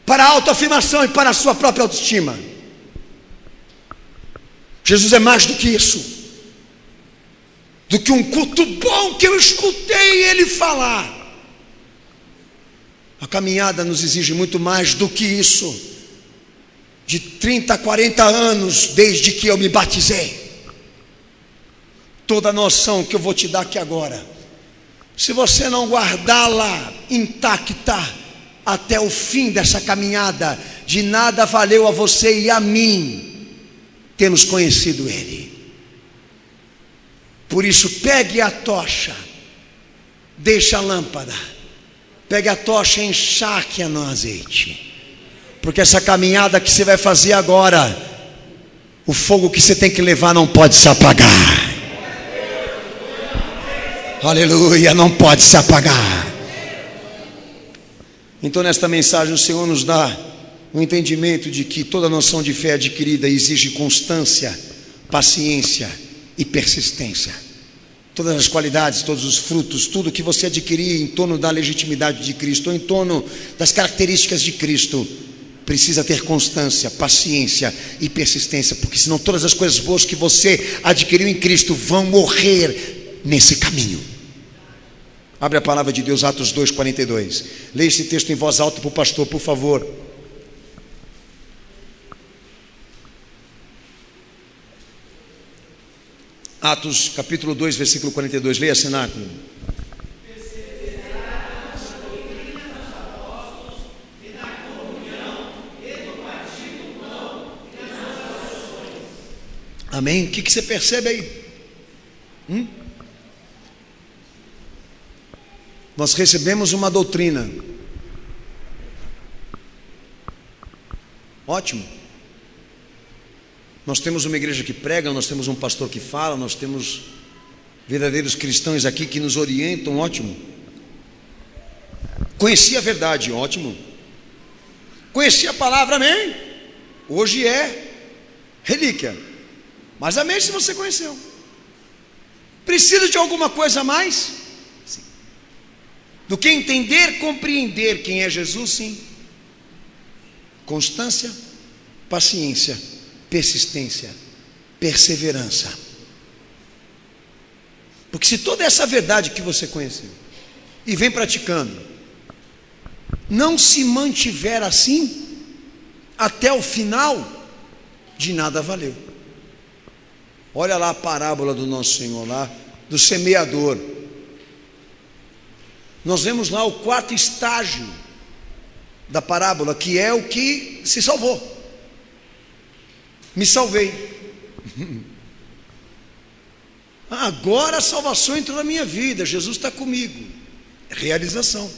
para a autoafirmação e para a sua própria autoestima. Jesus é mais do que isso, do que um culto bom que eu escutei ele falar. A caminhada nos exige muito mais do que isso, de 30 a 40 anos desde que eu me batizei. Toda a noção que eu vou te dar aqui agora, se você não guardá-la intacta até o fim dessa caminhada, de nada valeu a você e a mim termos conhecido ele. Por isso, pegue a tocha, deixe a lâmpada, pegue a tocha e encharque-a no azeite, porque essa caminhada que você vai fazer agora, o fogo que você tem que levar não pode se apagar. Aleluia, não pode se apagar. Então nesta mensagem o Senhor nos dá um entendimento de que toda noção de fé adquirida exige constância, paciência e persistência. Todas as qualidades, todos os frutos, tudo que você adquirir em torno da legitimidade de Cristo, ou em torno das características de Cristo, precisa ter constância, paciência e persistência, porque senão todas as coisas boas que você adquiriu em Cristo vão morrer nesse caminho. Abre a palavra de Deus, Atos 2:42. Leia esse texto em voz alta para o pastor, por favor. Atos capítulo 2, versículo 42. Leia, cenáculo. Amém? O que você percebe aí? Nós recebemos uma doutrina Ótimo. Nós temos uma igreja que prega, nós temos um pastor que fala, nós temos verdadeiros cristãos aqui que nos orientam, ótimo. Conheci a verdade, ótimo. Conheci a palavra, amém. Hoje é relíquia, mas amém se você conheceu. Precisa de alguma coisa a mais? Sim. Do que entender, compreender quem é Jesus, sim. Constância, paciência, persistência, perseverança. Porque se toda essa verdade que você conheceu e vem praticando não se mantiver assim até o final, de nada valeu. Olha lá a parábola do nosso Senhor lá, do semeador. Nós vemos lá o quarto estágio da parábola, que é o que se salvou. Me salvei. Agora a salvação entrou na minha vida, Jesus está comigo. Realização.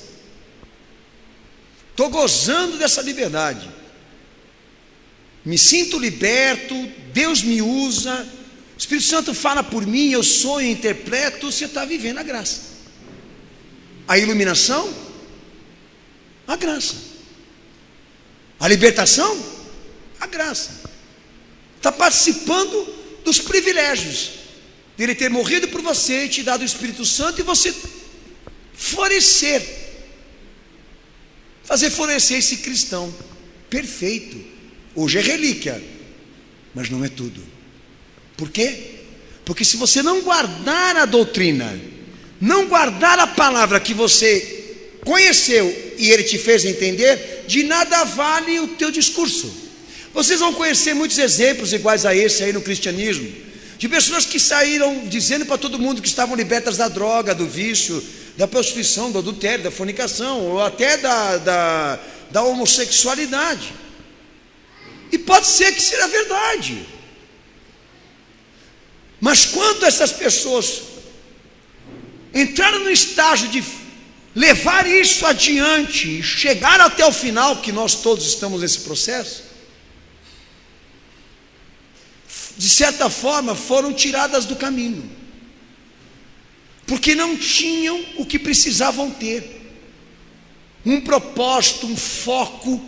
Estou gozando dessa liberdade. Me sinto liberto, Deus me usa, o Espírito Santo fala por mim, eu sonho, interpreto. Você está vivendo a graça. A iluminação, a graça. A libertação, a graça. Está participando dos privilégios de Ele ter morrido por você, te dado o Espírito Santo e você florescer. Fazer florescer esse cristão perfeito. Hoje é relíquia, mas não é tudo. Por quê? Porque se você não guardar a doutrina, não guardar a palavra que você conheceu e Ele te fez entender, de nada vale o teu discurso. Vocês vão conhecer muitos exemplos iguais a esse aí no cristianismo, de pessoas que saíram dizendo para todo mundo que estavam libertas da droga, do vício, da prostituição, do adultério, da fornicação, ou até da homossexualidade. E pode ser que seja verdade. Mas quando essas pessoas entraram no estágio de levar isso adiante e chegar até o final, que nós todos estamos nesse processo, de certa forma foram tiradas do caminho, porque não tinham o que precisavam ter, um propósito, um foco,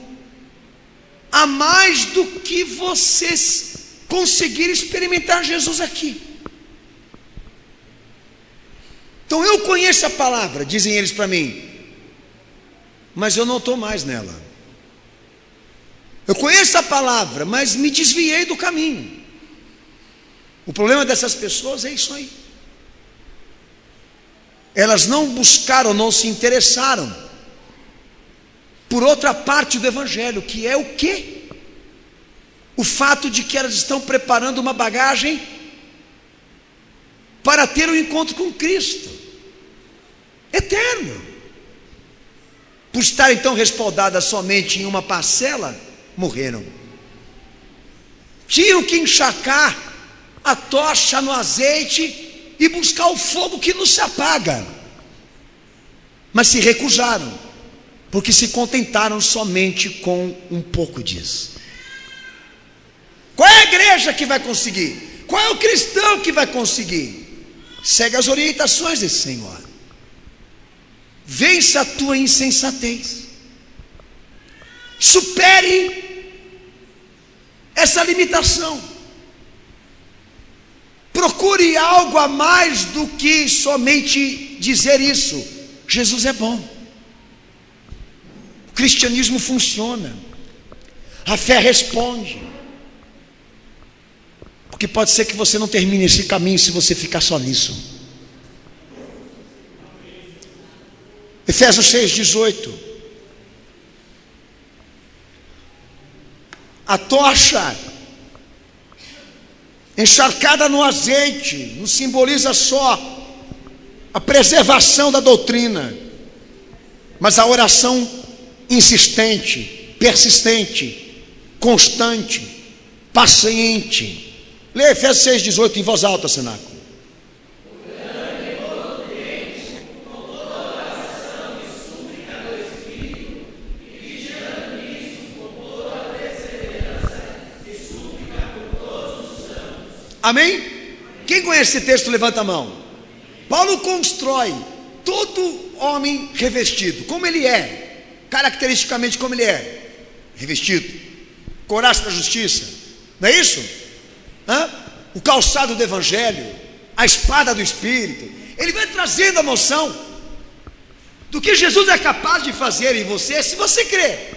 a mais do que vocês conseguirem experimentar Jesus aqui. Então eu conheço a palavra, dizem eles para mim, mas eu não estou mais nela. Eu conheço a palavra, mas me desviei do caminho. O problema dessas pessoas é isso aí. Elas não buscaram, não se interessaram por outra parte do evangelho, que é o quê? O fato de que elas estão preparando uma bagagem para ter um encontro com Cristo eterno. Por estar então respaldadas somente em uma parcela, morreram. Tinham que encharcar a tocha no azeite e buscar o fogo que não se apaga, mas se recusaram, porque se contentaram somente com um pouco disso. Qual é a igreja que vai conseguir? Qual é o cristão que vai conseguir? Segue as orientações desse Senhor. Vença a tua insensatez. Supere essa limitação. Procure algo a mais do que somente dizer isso. Jesus é bom. O cristianismo funciona. A fé responde. Porque pode ser que você não termine esse caminho se você ficar só nisso. Efésios 6:18. A tocha encharcada no azeite não simboliza só a preservação da doutrina, mas a oração insistente, persistente, constante, paciente. Lê Efésios 6:18 em voz alta, cenáculo. Amém? Quem conhece esse texto, levanta a mão. Paulo constrói todo homem revestido, como ele é, caracteristicamente como ele é, revestido, couraça da justiça, não é isso? O calçado do evangelho, a espada do Espírito. Ele vai trazendo a noção do que Jesus é capaz de fazer em você, se você crer.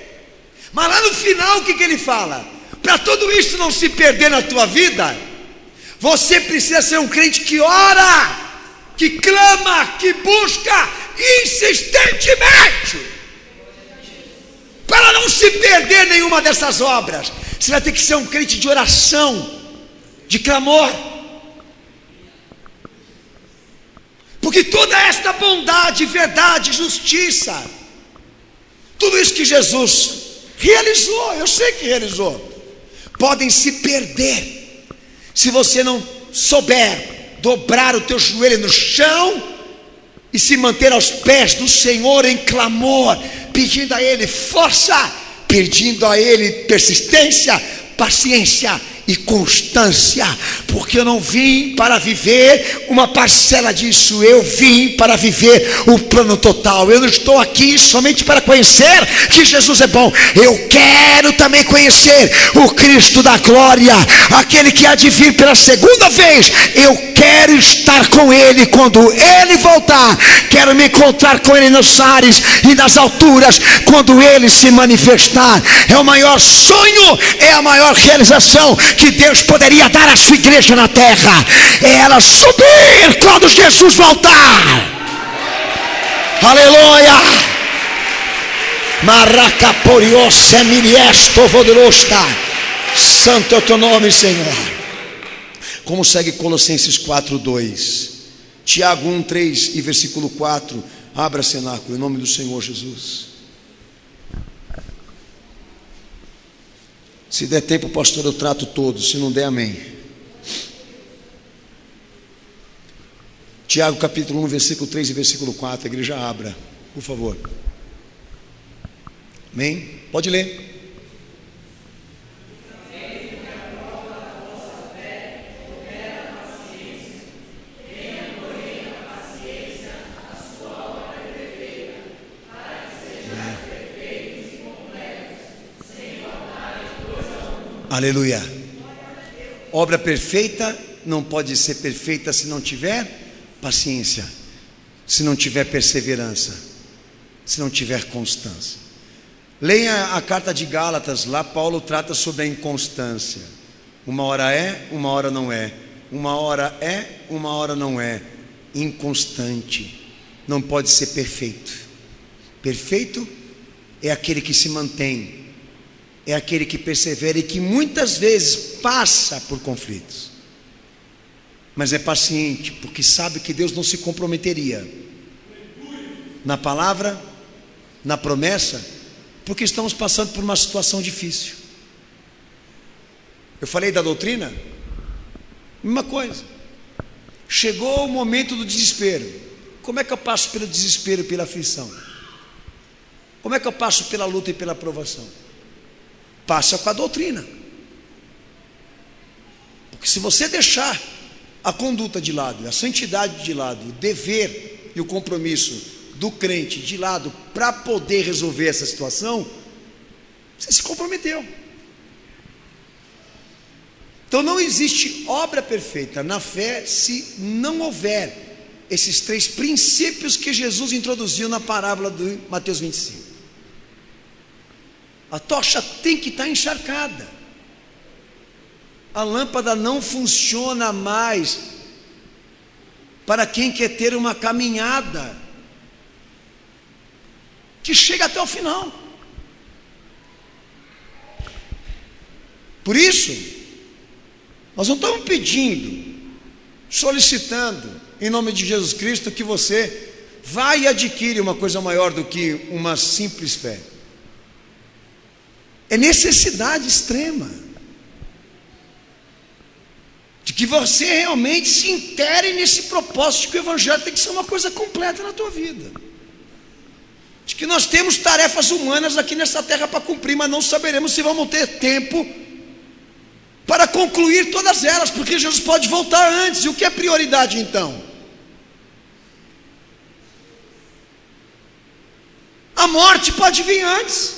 Mas lá no final, o que ele fala? Para tudo isso não se perder na tua vida, você precisa ser um crente que ora, que clama, que busca insistentemente, para não se perder nenhuma dessas obras. Você vai ter que ser um crente de oração, de clamor, porque toda esta bondade, verdade, justiça, tudo isso que Jesus realizou, eu sei que realizou, podem se perder se você não souber dobrar o teu joelho no chão e se manter aos pés do Senhor em clamor, pedindo a Ele força, pedindo a Ele persistência, paciência e constância, porque eu não vim para viver uma parcela disso, eu vim para viver o plano total. Eu não estou aqui somente para conhecer que Jesus é bom, eu quero também conhecer o Cristo da glória, aquele que há de vir pela segunda vez. Eu quero estar com Ele quando Ele voltar, quero me encontrar com Ele nos ares e nas alturas, quando Ele se manifestar. É o maior sonho, é a maior realização que Deus poderia dar à sua igreja na terra, é ela subir quando Jesus voltar. Aleluia. Maracaporiose miliesto vodorosta. Santo é o teu nome, Senhor. Como segue Colossenses 4:2, Tiago 1:3 e versículo 4. Abra cenáculo em nome do Senhor Jesus. Se der tempo, pastor, eu trato todos. Se não der, amém. Tiago capítulo 1, versículo 3 e versículo 4. A igreja abra, por favor. Amém? Pode ler. Aleluia. Obra perfeita não pode ser perfeita se não tiver paciência, se não tiver perseverança, se não tiver constância. Leia a carta de Gálatas, lá Paulo trata sobre a inconstância. Uma hora é, uma hora não é. Uma hora é, uma hora não é. Inconstante. Não pode ser perfeito. Perfeito é aquele que se mantém, é aquele que persevera e que muitas vezes passa por conflitos, mas é paciente, porque sabe que Deus não se comprometeria na palavra, na promessa, porque estamos passando por uma situação difícil. Eu falei da doutrina, mesma coisa. Chegou o momento do desespero. Como é que eu passo pelo desespero e pela aflição? Como é que eu passo pela luta e pela provação? Passa com a doutrina. Porque se você deixar a conduta de lado, a santidade de lado, o dever e o compromisso do crente de lado para poder resolver essa situação, você se comprometeu. Então não existe obra perfeita na fé se não houver esses três princípios que Jesus introduziu na parábola de Mateus 25. A tocha tem que estar encharcada. A lâmpada não funciona mais para quem quer ter uma caminhada que chega até o final. Por isso, nós não estamos pedindo, solicitando, em nome de Jesus Cristo, que você vá e adquire uma coisa maior do que uma simples fé. É necessidade extrema de que você realmente se intere nesse propósito de que o Evangelho tem que ser uma coisa completa na tua vida, de que nós temos tarefas humanas aqui nessa terra para cumprir, mas não saberemos se vamos ter tempo para concluir todas elas, porque Jesus pode voltar antes. E o que é prioridade então? A morte pode vir antes.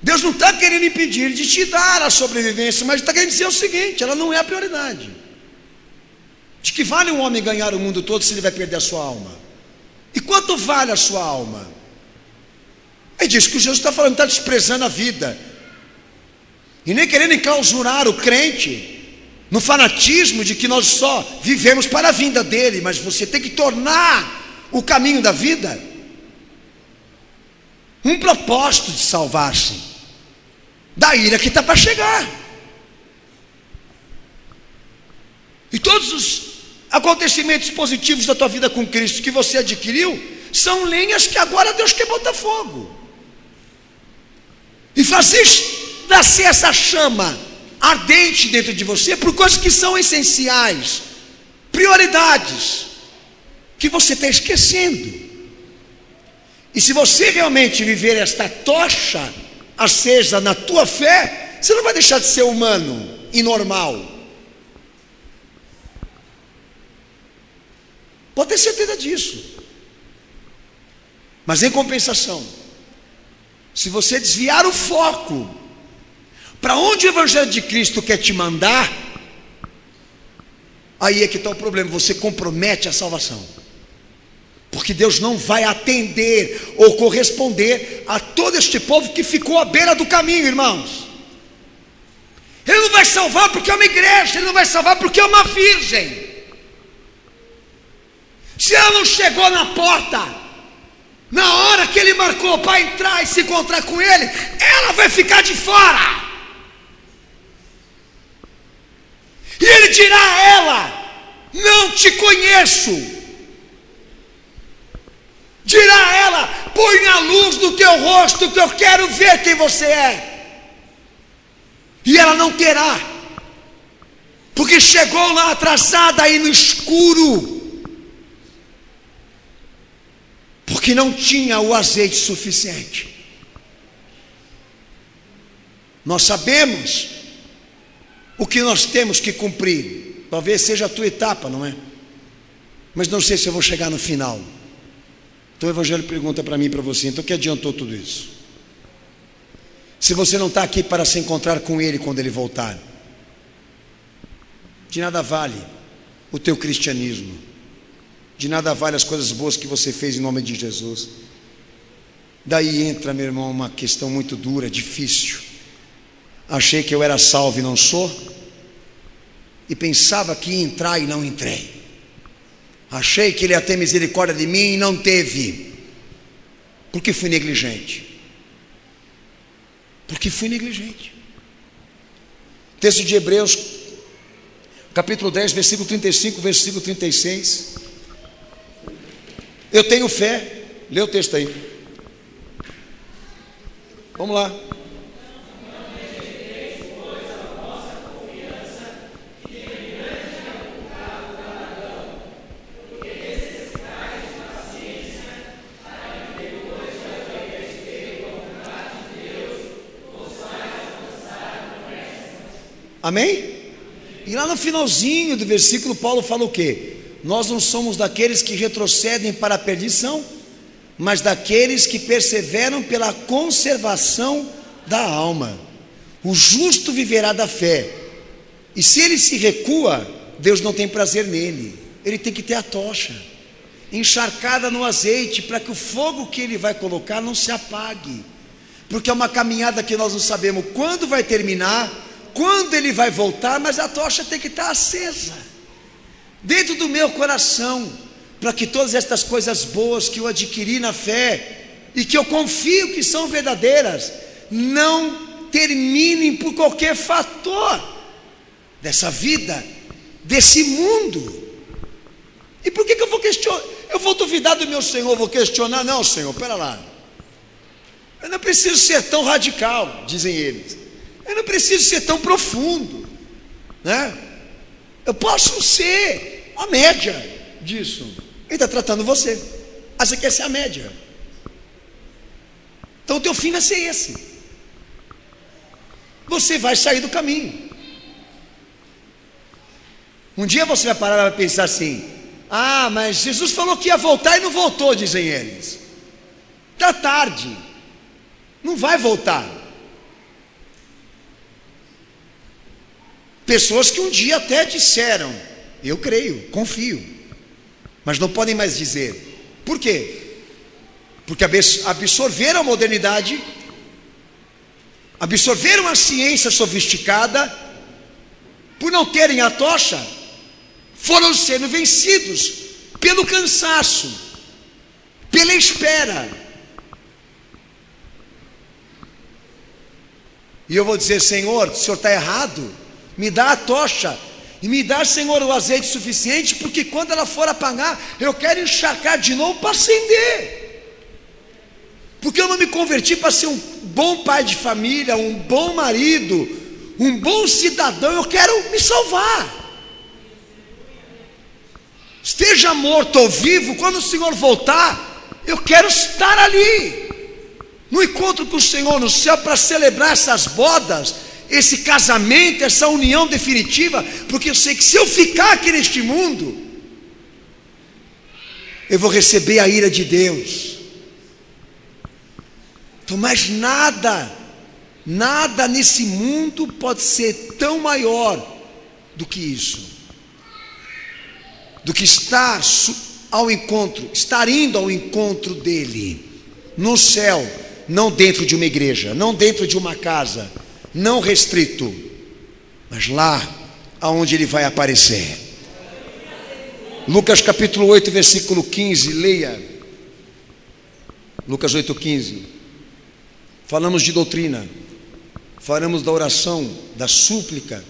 Deus não está querendo impedir de te dar a sobrevivência, mas está querendo dizer o seguinte: ela não é a prioridade. De que vale um homem ganhar o mundo todo se ele vai perder a sua alma? E quanto vale a sua alma? É disso que Jesus está falando, está desprezando a vida, e nem querendo enclausurar o crente no fanatismo de que nós só vivemos para a vinda dele, mas você tem que tornar o caminho da vida um propósito de salvar-se da ira que está para chegar. E todos os acontecimentos positivos da tua vida com Cristo que você adquiriu são lenhas que agora Deus quer botar fogo e fazer nascer essa chama ardente dentro de você por coisas que são essenciais, prioridades que você está esquecendo. E se você realmente viver esta tocha acesa na tua fé, você não vai deixar de ser humano e normal. Pode ter certeza disso. Mas em compensação, se você desviar o foco para onde o Evangelho de Cristo quer te mandar, aí é que está o problema. Você compromete a salvação, porque Deus não vai atender ou corresponder a todo este povo que ficou à beira do caminho, irmãos. Ele não vai salvar porque é uma igreja, Ele não vai salvar porque é uma virgem. Se ela não chegou na porta na hora que Ele marcou para entrar e se encontrar com Ele, ela vai ficar de fora. E Ele dirá a ela: não te conheço. Dirá a ela: põe a luz no teu rosto, que eu quero ver quem você é. E ela não terá, porque chegou lá atrasada e no escuro, porque não tinha o azeite suficiente. Nós sabemos o que nós temos que cumprir. Talvez seja a tua etapa, não é? Mas não sei se eu vou chegar no final. Então o Evangelho pergunta para mim e para você: então que adiantou tudo isso? Se você não está aqui para se encontrar com Ele quando Ele voltar, de nada vale o teu cristianismo, de nada vale as coisas boas que você fez em nome de Jesus. Daí entra, meu irmão, uma questão muito dura, difícil. Achei que eu era salvo e não sou, e pensava que ia entrar e não entrei. Achei que Ele ia ter misericórdia de mim e não teve, porque fui negligente. Porque fui negligente. Texto de Hebreus, capítulo 10, versículo 35, versículo 36. Eu tenho fé. Lê o texto aí. Vamos lá. Amém? E lá no finalzinho do versículo, Paulo fala o quê? Nós não somos daqueles que retrocedem para a perdição, mas daqueles que perseveram pela conservação da alma. O justo viverá da fé. E se ele se recua, Deus não tem prazer nele. Ele tem que ter a tocha encharcada no azeite, para que o fogo que ele vai colocar não se apague, porque é uma caminhada que nós não sabemos quando vai terminar, quando ele vai voltar, mas a tocha tem que estar acesa dentro do meu coração, para que todas estas coisas boas que eu adquiri na fé e que eu confio que são verdadeiras, não terminem por qualquer fator dessa vida, desse mundo. E por que eu vou questionar? Eu vou duvidar do meu Senhor, vou questionar? Não, Senhor, pera lá, eu não preciso ser tão radical, dizem eles. Eu não preciso ser tão profundo, né? Eu posso ser a média disso. Ele está tratando você. Ah, você quer ser a média? Então o teu fim vai ser esse. você vai sair do caminho. Um dia você vai parar e vai pensar assim: ah, mas Jesus falou que ia voltar e não voltou, dizem eles. Está tarde, não vai voltar. Pessoas que um dia até disseram: eu creio, confio, mas não podem mais dizer. Por quê? Porque absorveram a modernidade, absorveram a ciência sofisticada, por não terem a tocha, foram sendo vencidos pelo cansaço, pela espera. E eu vou dizer: Senhor, o Senhor está errado, me dá a tocha, e me dá, Senhor, o azeite suficiente, porque quando ela for apagar, eu quero encharcar de novo para acender. Porque eu não me converti para ser um bom pai de família, um bom marido, um bom cidadão, eu quero me salvar. Esteja morto ou vivo, quando o Senhor voltar, eu quero estar ali, no encontro com o Senhor no céu, para celebrar essas bodas, esse casamento, essa união definitiva, porque eu sei que se eu ficar aqui neste mundo, eu vou receber a ira de Deus. Então, mas nada nesse mundo pode ser tão maior do que isso, do que estar indo ao encontro dele, no céu, não dentro de uma igreja, não dentro de uma casa, não restrito, mas lá aonde ele vai aparecer. Lucas capítulo 8, versículo 15, leia. Lucas 8,15. Falamos de doutrina, falamos da oração, da súplica,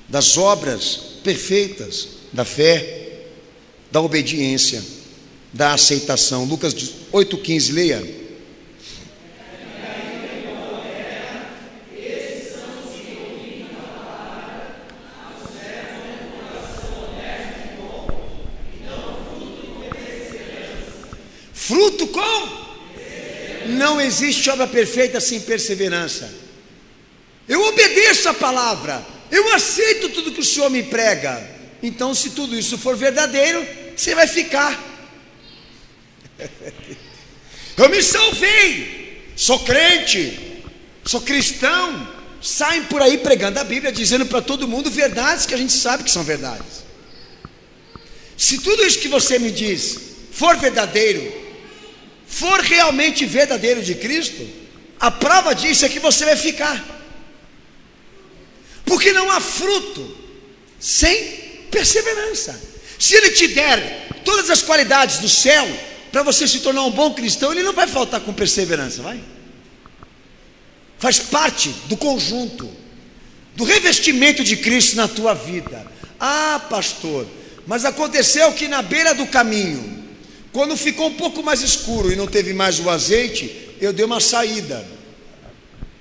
das obras perfeitas, da fé, da obediência, da aceitação. Lucas 8,15, leia. Fruto com? Não existe obra perfeita sem perseverança. Eu obedeço a palavra, eu aceito tudo que o Senhor me prega. Então, se tudo isso for verdadeiro, você vai ficar. Eu me salvei, sou crente, sou cristão. Saem por aí pregando a Bíblia, dizendo para todo mundo verdades que a gente sabe que são verdades. Se tudo isso que você me diz for verdadeiro, for realmente verdadeiro de Cristo, a prova disso é que você vai ficar, porque não há fruto sem perseverança. Se Ele te der todas as qualidades do céu para você se tornar um bom cristão, Ele não vai faltar com perseverança, vai? Faz parte do conjunto, do revestimento de Cristo na tua vida. Ah, pastor, mas aconteceu que na beira do caminho, quando ficou um pouco mais escuro e não teve mais o azeite, eu dei uma saída.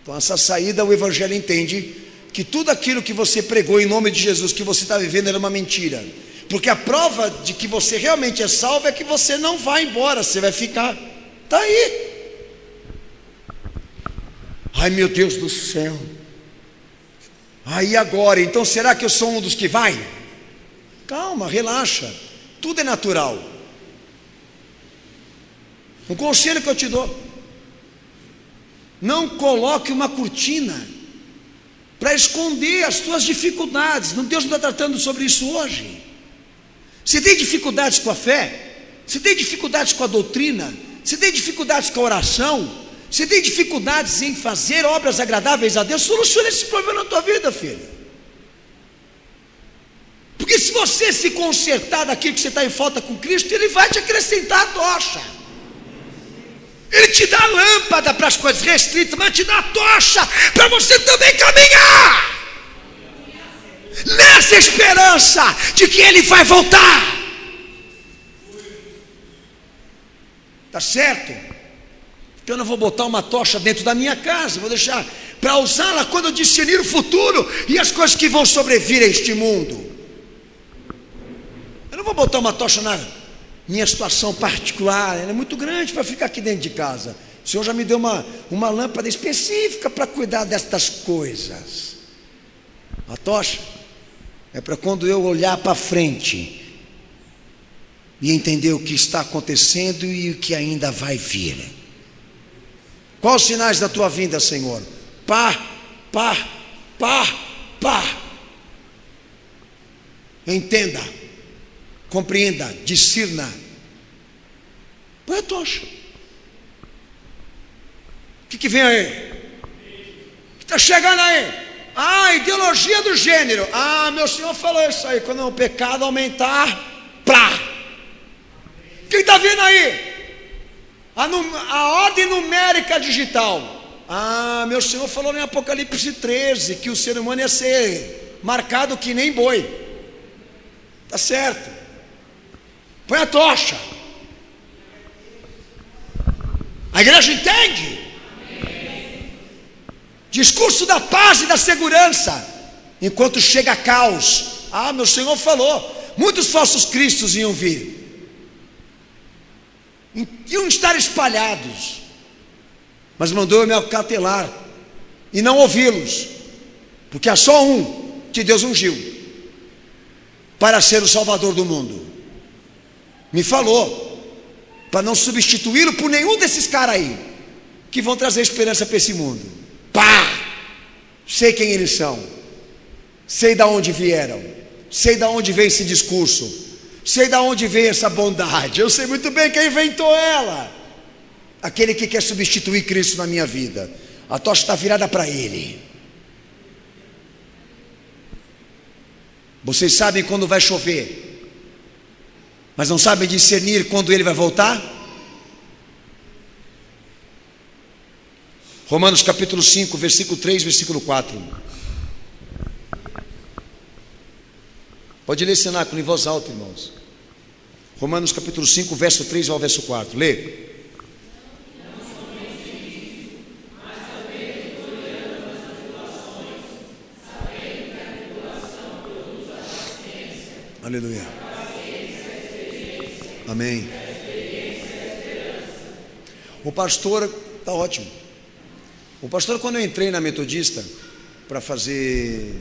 Então essa saída, o Evangelho entende que tudo aquilo que você pregou em nome de Jesus, que você está vivendo, era uma mentira. Porque a prova de que você realmente é salvo é que você não vai embora, você vai ficar. Está aí. Ai, meu Deus do céu. Aí agora, então será que eu sou um dos que vai? Calma, relaxa. Tudo é natural. Um conselho que eu te dou: não coloque uma cortina para esconder as tuas dificuldades. Deus não está tratando sobre isso hoje. Se tem dificuldades com a fé, se tem dificuldades com a doutrina, se tem dificuldades com a oração, se tem dificuldades em fazer obras agradáveis a Deus, solucione esse problema na tua vida, filho. Porque se você se consertar daquilo que você está em falta com Cristo, Ele vai te acrescentar a tocha. Ele te dá a lâmpada para as coisas restritas, mas te dá a tocha para você também caminhar nessa esperança de que Ele vai voltar. Tá certo? Então eu não vou botar uma tocha dentro da minha casa, vou deixar para usá-la quando eu discernir o futuro e as coisas que vão sobrevir a este mundo. Eu não vou botar uma tocha na minha situação particular, ela é muito grande para ficar aqui dentro de casa. O Senhor já me deu uma lâmpada específica para cuidar destas coisas. A tocha é para quando eu olhar para frente e entender o que está acontecendo e o que ainda vai vir. Quais os sinais da tua vinda, Senhor? Pá. Entenda, compreenda, discirna. Põe a tocha. O que vem aí? O que está chegando aí? Ideologia do gênero. Meu Senhor falou isso aí. Quando o pecado aumentar, o que está vindo aí? A ordem numérica digital. Meu Senhor falou em Apocalipse 13 que o ser humano ia ser marcado que nem boi. Tá certo. Põe a tocha. A igreja entende? Discurso da paz e da segurança, enquanto chega caos. Meu Senhor falou, muitos falsos cristos iam vir, iam estar espalhados, mas mandou eu me acautelar e não ouvi-los, porque há só um que Deus ungiu para ser o Salvador do mundo. Me falou para não substituí-lo por nenhum desses caras aí que vão trazer esperança para esse mundo. Sei quem eles são, sei de onde vieram, sei de onde vem esse discurso, sei de onde vem essa bondade. Eu sei muito bem quem inventou ela. Aquele que quer substituir Cristo na minha vida. A tocha está virada para Ele. Vocês sabem quando vai chover, mas não sabem discernir quando Ele vai voltar? Romanos capítulo 5, versículo 3, versículo 4. Pode ler, cenáculo, em voz alta, irmãos. Romanos capítulo 5, verso 3 ao verso 4. Lê. Aleluia. Amém. O pastor está ótimo. O pastor, quando eu entrei na Metodista para fazer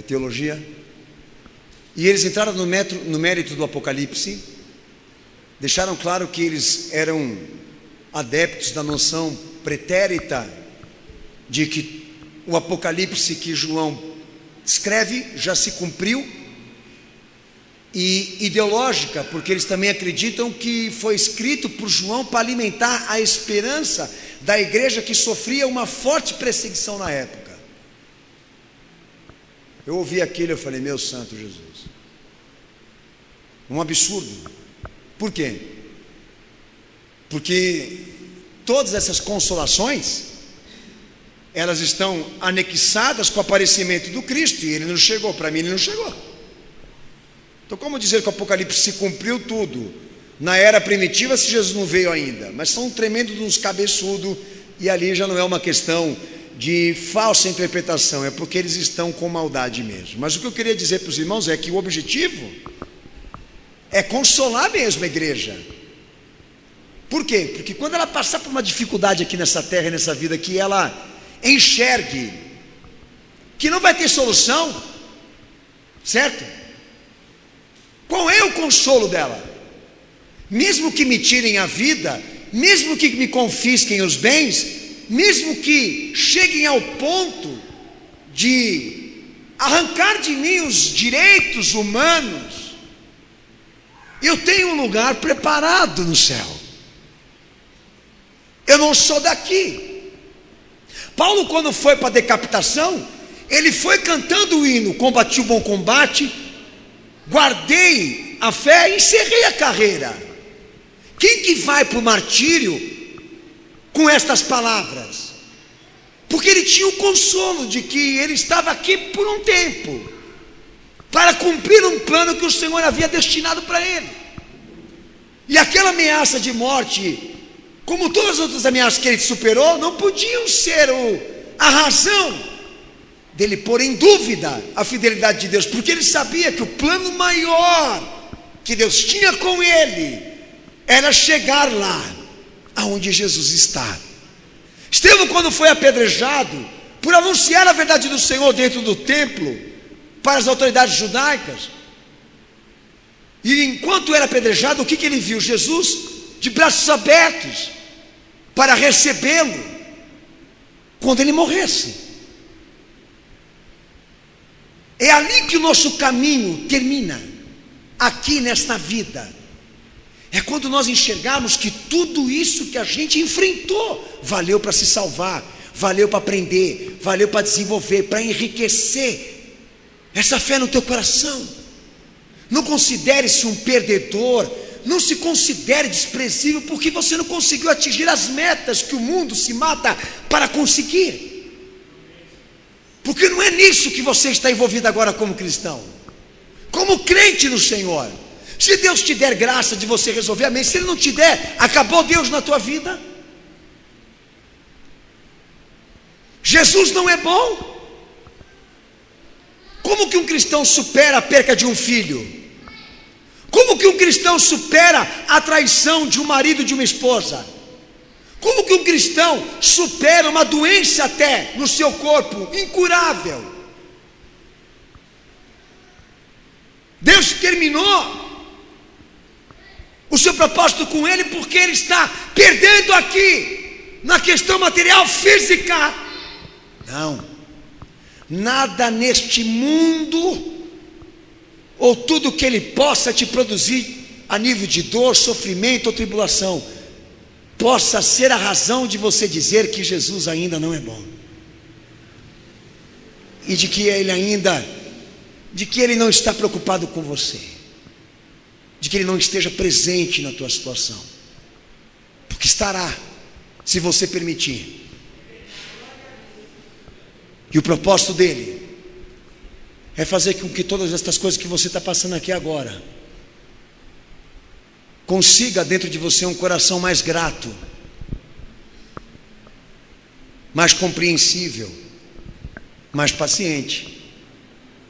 teologia, e eles entraram no mérito do Apocalipse, deixaram claro que eles eram adeptos da noção pretérita de que o Apocalipse que João escreve já se cumpriu, e ideológica, porque eles também acreditam que foi escrito por João para alimentar a esperança da igreja que sofria uma forte perseguição na época. Eu ouvi aquilo e eu falei, meu santo Jesus, um absurdo. Por quê? Porque todas essas consolações, elas estão anexadas com o aparecimento do Cristo, e Ele não chegou. Para mim Ele não chegou. Então, como dizer que o Apocalipse se cumpriu tudo na era primitiva se Jesus não veio ainda? Mas são um tremendo de uns cabeçudos, e ali já não é uma questão de falsa interpretação, é porque eles estão com maldade mesmo. Mas o que eu queria dizer para os irmãos é que o objetivo é consolar mesmo a igreja. Por quê? Porque quando ela passar por uma dificuldade aqui nessa terra, nessa vida, que ela enxergue que não vai ter solução, certo? Qual é o consolo dela? Mesmo que me tirem a vida, mesmo que me confisquem os bens, mesmo que cheguem ao ponto de arrancar de mim os direitos humanos, eu tenho um lugar preparado no céu. Eu não sou daqui. Paulo, quando foi para a decapitação, ele foi cantando o hino: combati o bom combate, guardei a fé e encerrei a carreira. Quem que vai para o martírio com estas palavras? Porque ele tinha o consolo de que ele estava aqui por um tempo, para cumprir um plano que o Senhor havia destinado para ele. E aquela ameaça de morte, como todas as outras ameaças que ele superou, não podiam ser a razão dele pôr em dúvida a fidelidade de Deus, porque ele sabia que o plano maior que Deus tinha com ele era chegar lá aonde Jesus está. Estevão, quando foi apedrejado por anunciar a verdade do Senhor dentro do templo para as autoridades judaicas, e enquanto era apedrejado, o que ele viu? Jesus de braços abertos para recebê-lo quando ele morresse. É ali que o nosso caminho termina, aqui nesta vida. É quando nós enxergarmos que tudo isso que a gente enfrentou valeu para se salvar, valeu para aprender, valeu para desenvolver, para enriquecer essa fé no teu coração. Não considere-se um perdedor, não se considere desprezível porque você não conseguiu atingir as metas que o mundo se mata para conseguir. Porque não é nisso que você está envolvido agora como cristão, como crente no Senhor. Se Deus te der graça de você resolver, amém. Se Ele não te der, acabou Deus na tua vida. Jesus não é bom. Como que um cristão supera a perca de um filho? Como que um cristão supera a traição de um marido e de uma esposa? Como que um cristão supera uma doença até no seu corpo, incurável? Deus terminou o seu propósito com ele porque ele está perdendo aqui, na questão material física. Não, nada neste mundo, ou tudo que ele possa te produzir a nível de dor, sofrimento ou tribulação, possa ser a razão de você dizer que Jesus ainda não é bom, e de que ele não está preocupado com você, de que ele não esteja presente na tua situação, porque estará, se você permitir. E o propósito dele é fazer com que todas estas coisas que você está passando aqui agora, consiga dentro de você um coração mais grato, mais compreensível, mais paciente,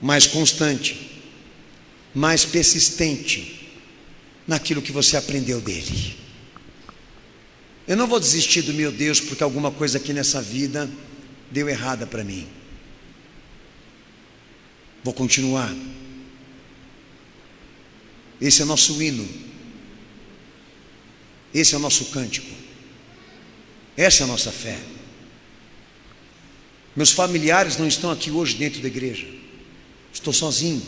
mais constante, mais persistente naquilo que você aprendeu dele. Eu não vou desistir do meu Deus porque alguma coisa aqui nessa vida deu errada para mim. Vou continuar. Esse é nosso hino, esse é o nosso cântico, essa é a nossa fé. Meus familiares não estão aqui hoje dentro da igreja, estou sozinho.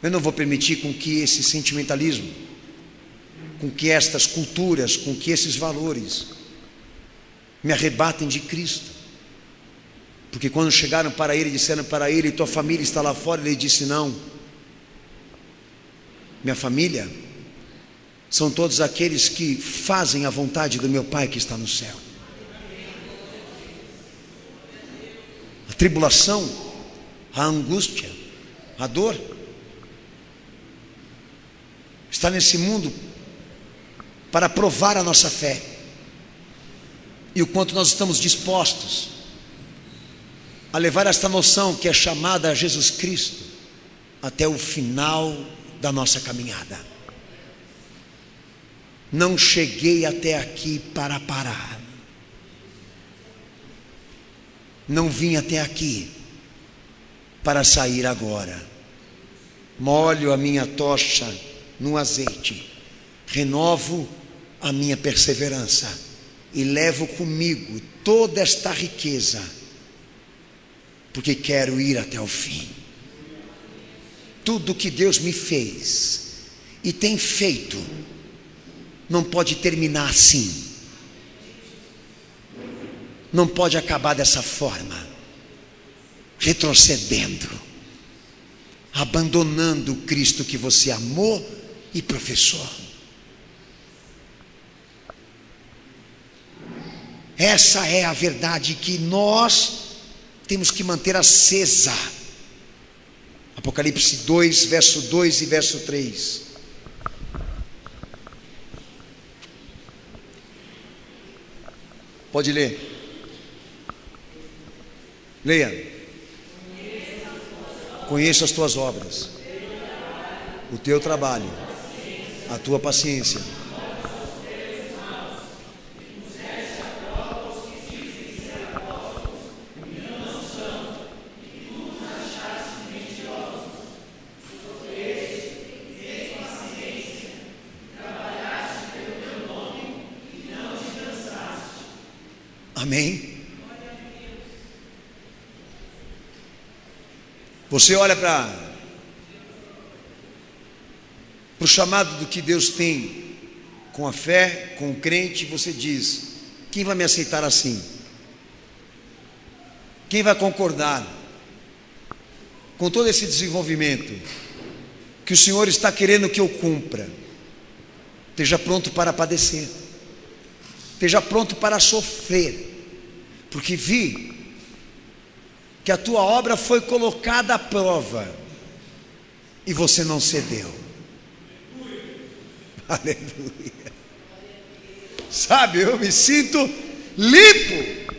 Eu não vou permitir com que esse sentimentalismo, com que estas culturas, com que esses valores me arrebatem de Cristo. Porque quando chegaram para ele, disseram para ele: tua família está lá fora, ele disse: não, minha família são todos aqueles que fazem a vontade do meu Pai que está no céu. A tribulação, a angústia, a dor está nesse mundo para provar a nossa fé e o quanto nós estamos dispostos a levar esta noção que é chamada a Jesus Cristo até o final da nossa caminhada. Não cheguei até aqui para parar, não vim até aqui para sair agora. Molho a minha tocha no azeite, renovo a minha perseverança e levo comigo toda esta riqueza, porque quero ir até o fim. Tudo que Deus me fez e tem feito não pode terminar assim, não pode acabar dessa forma, retrocedendo, abandonando o Cristo que você amou e professou. Essa é a verdade que nós temos que manter acesa. Apocalipse 2, verso 2 e verso 3. Pode ler. Leia. Conheço as tuas obras, o teu trabalho, a tua paciência, Amém? Você olha para o chamado do que Deus tem com a fé, com o crente, e você diz: quem vai me aceitar assim? Quem vai concordar com todo esse desenvolvimento que o Senhor está querendo que eu cumpra? Esteja pronto para padecer, esteja pronto para sofrer, porque vi que a tua obra foi colocada à prova e você não cedeu. Aleluia. Sabe, eu me sinto limpo,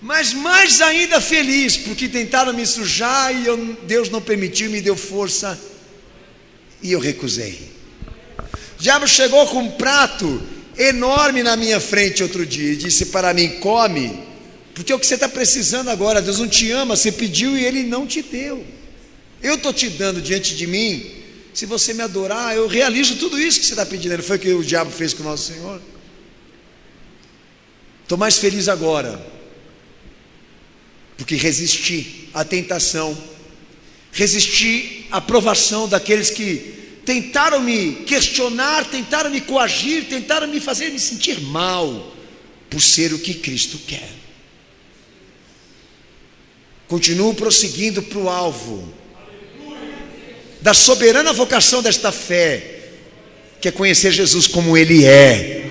mas mais ainda feliz, porque tentaram me sujar e Deus não permitiu, me deu força e eu recusei. O diabo chegou com um prato enorme na minha frente outro dia e disse para mim: come, porque é o que você está precisando agora. Deus não te ama, você pediu e Ele não te deu. Eu estou te dando diante de mim. Se você me adorar, eu realizo tudo isso que você está pedindo. Foi o que o diabo fez com o nosso Senhor. Estou mais feliz agora, porque resisti à tentação, resisti à provação daqueles que tentaram me questionar, tentaram me coagir, tentaram me fazer me sentir mal, por ser o que Cristo quer. Continuo prosseguindo para o alvo da soberana vocação desta fé, que é conhecer Jesus como Ele é.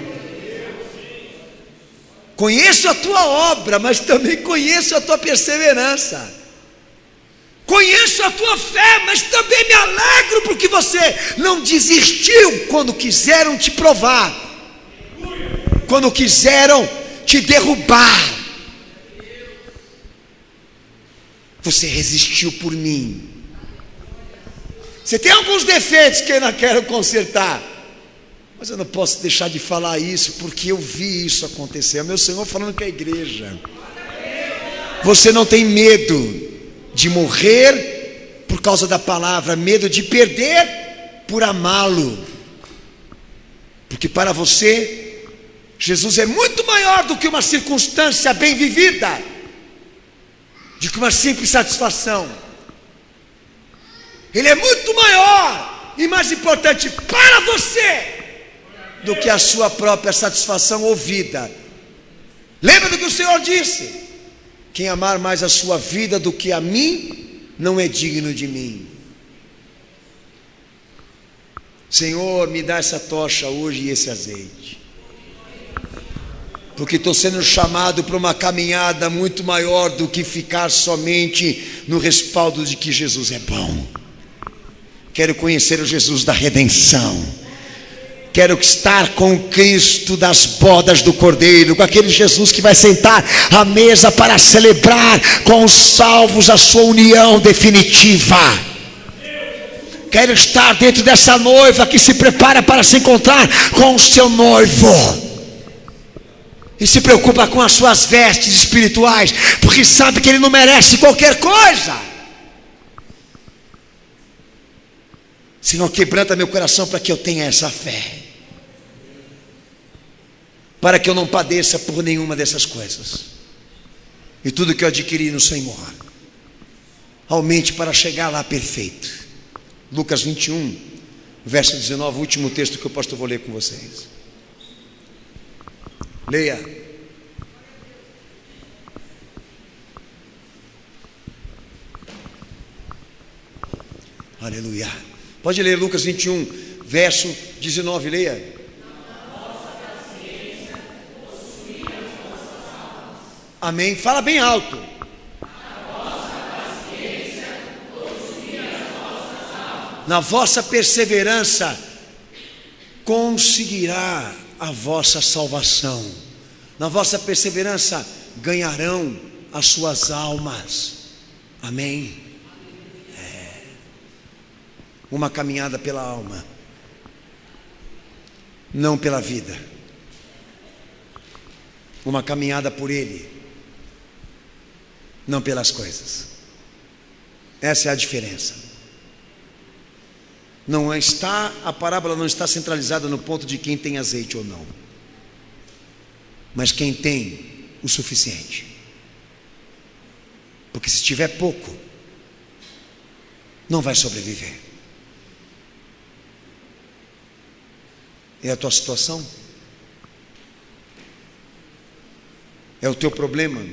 Conheço a tua obra, mas também conheço a tua perseverança. Conheço a tua fé, mas também me alegro porque você não desistiu quando quiseram te provar, quando quiseram te derrubar. Você resistiu por mim. Você tem alguns defeitos que eu não quero consertar, mas eu não posso deixar de falar isso, porque eu vi isso acontecer. É o meu Senhor falando com a igreja. Você não tem medo de morrer por causa da palavra, medo de perder por amá-lo, porque para você Jesus é muito maior do que uma circunstância bem vivida, do que uma simples satisfação. Ele é muito maior e mais importante para você do que a sua própria satisfação ou vida. Lembra do que o Senhor disse: quem amar mais a sua vida do que a mim, não é digno de mim. Senhor, me dá essa tocha hoje e esse azeite, porque estou sendo chamado para uma caminhada muito maior do que ficar somente no respaldo de que Jesus é bom. Quero conhecer o Jesus da redenção. Quero estar com Cristo das bodas do Cordeiro, com aquele Jesus que vai sentar à mesa para celebrar com os salvos a sua união definitiva. Quero estar dentro dessa noiva que se prepara para se encontrar com o seu noivo e se preocupa com as suas vestes espirituais, porque sabe que ele não merece qualquer coisa. Senhor, quebranta meu coração para que eu tenha essa fé, para que eu não padeça por nenhuma dessas coisas, e tudo que eu adquiri no Senhor aumente para chegar lá perfeito. Lucas 21, verso 19, o último texto que eu posto, vou ler com vocês. Leia. Aleluia. Pode ler Lucas 21, verso 19, leia. Amém. Fala bem alto. Na vossa perseverança conseguirá a vossa salvação. Na vossa perseverança ganharão as suas almas. Amém. Uma caminhada pela alma, não pela vida. Uma caminhada por Ele, não pelas coisas. Essa é a diferença. A parábola não está centralizada no ponto de quem tem azeite ou não, mas quem tem o suficiente. Porque se tiver pouco, não vai sobreviver. É a tua situação? É o teu problema?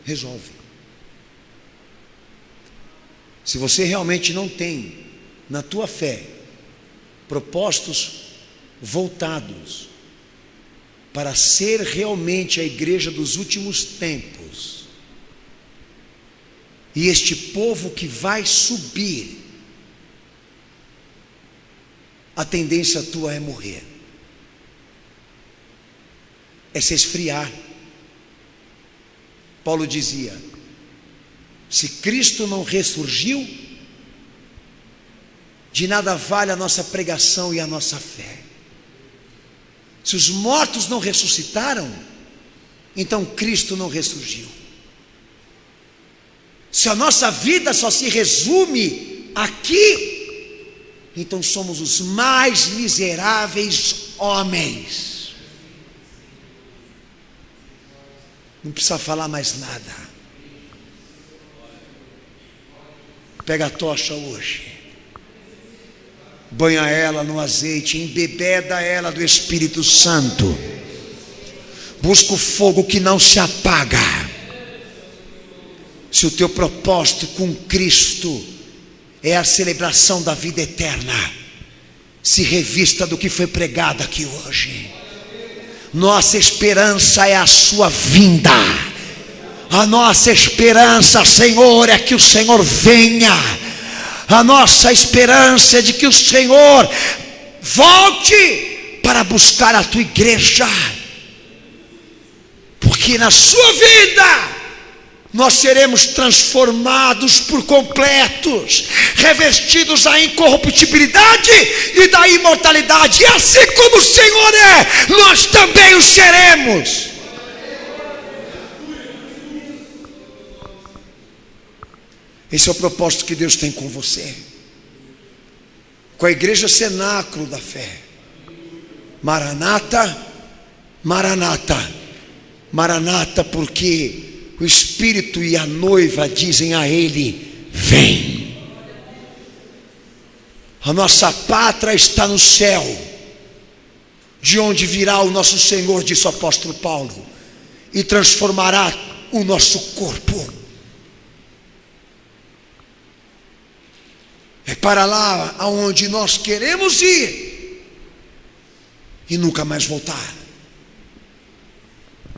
Resolve. Se você realmente não tem na tua fé propósitos voltados para ser realmente a igreja dos últimos tempos, e este povo que vai subir, a tendência tua é morrer, é se esfriar. Paulo dizia: se Cristo não ressurgiu, de nada vale a nossa pregação e a nossa fé. Se os mortos não ressuscitaram, então Cristo não ressurgiu. Se a nossa vida só se resume aqui, então somos os mais miseráveis homens. Não precisa falar mais nada. Pega a tocha hoje, banha ela no azeite, embebeda ela do Espírito Santo. Busca o fogo que não se apaga. Se o teu propósito com Cristo é a celebração da vida eterna, se revista do que foi pregado aqui hoje. Nossa esperança é a sua vinda. A nossa esperança, Senhor, é que o Senhor venha. A nossa esperança é de que o Senhor volte para buscar a tua igreja. Porque na sua vida nós seremos transformados por completos, revestidos da incorruptibilidade e da imortalidade. E assim como o Senhor é, nós também o seremos. Esse é o propósito que Deus tem com você, com a igreja cenáculo da fé. Maranata, Maranata, Maranata, porque o Espírito e a noiva dizem a Ele: vem. A nossa pátria está no céu, de onde virá o nosso Senhor, disse o apóstolo Paulo, e transformará o nosso corpo. É para lá aonde nós queremos ir e nunca mais voltar.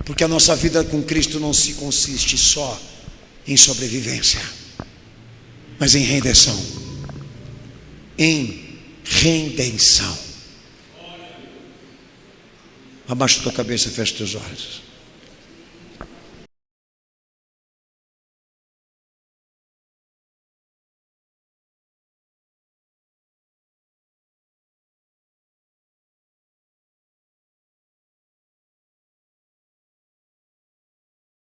Porque a nossa vida com Cristo não se consiste só em sobrevivência, mas em redenção. Em redenção. Abaixa tua cabeça e fecha teus olhos.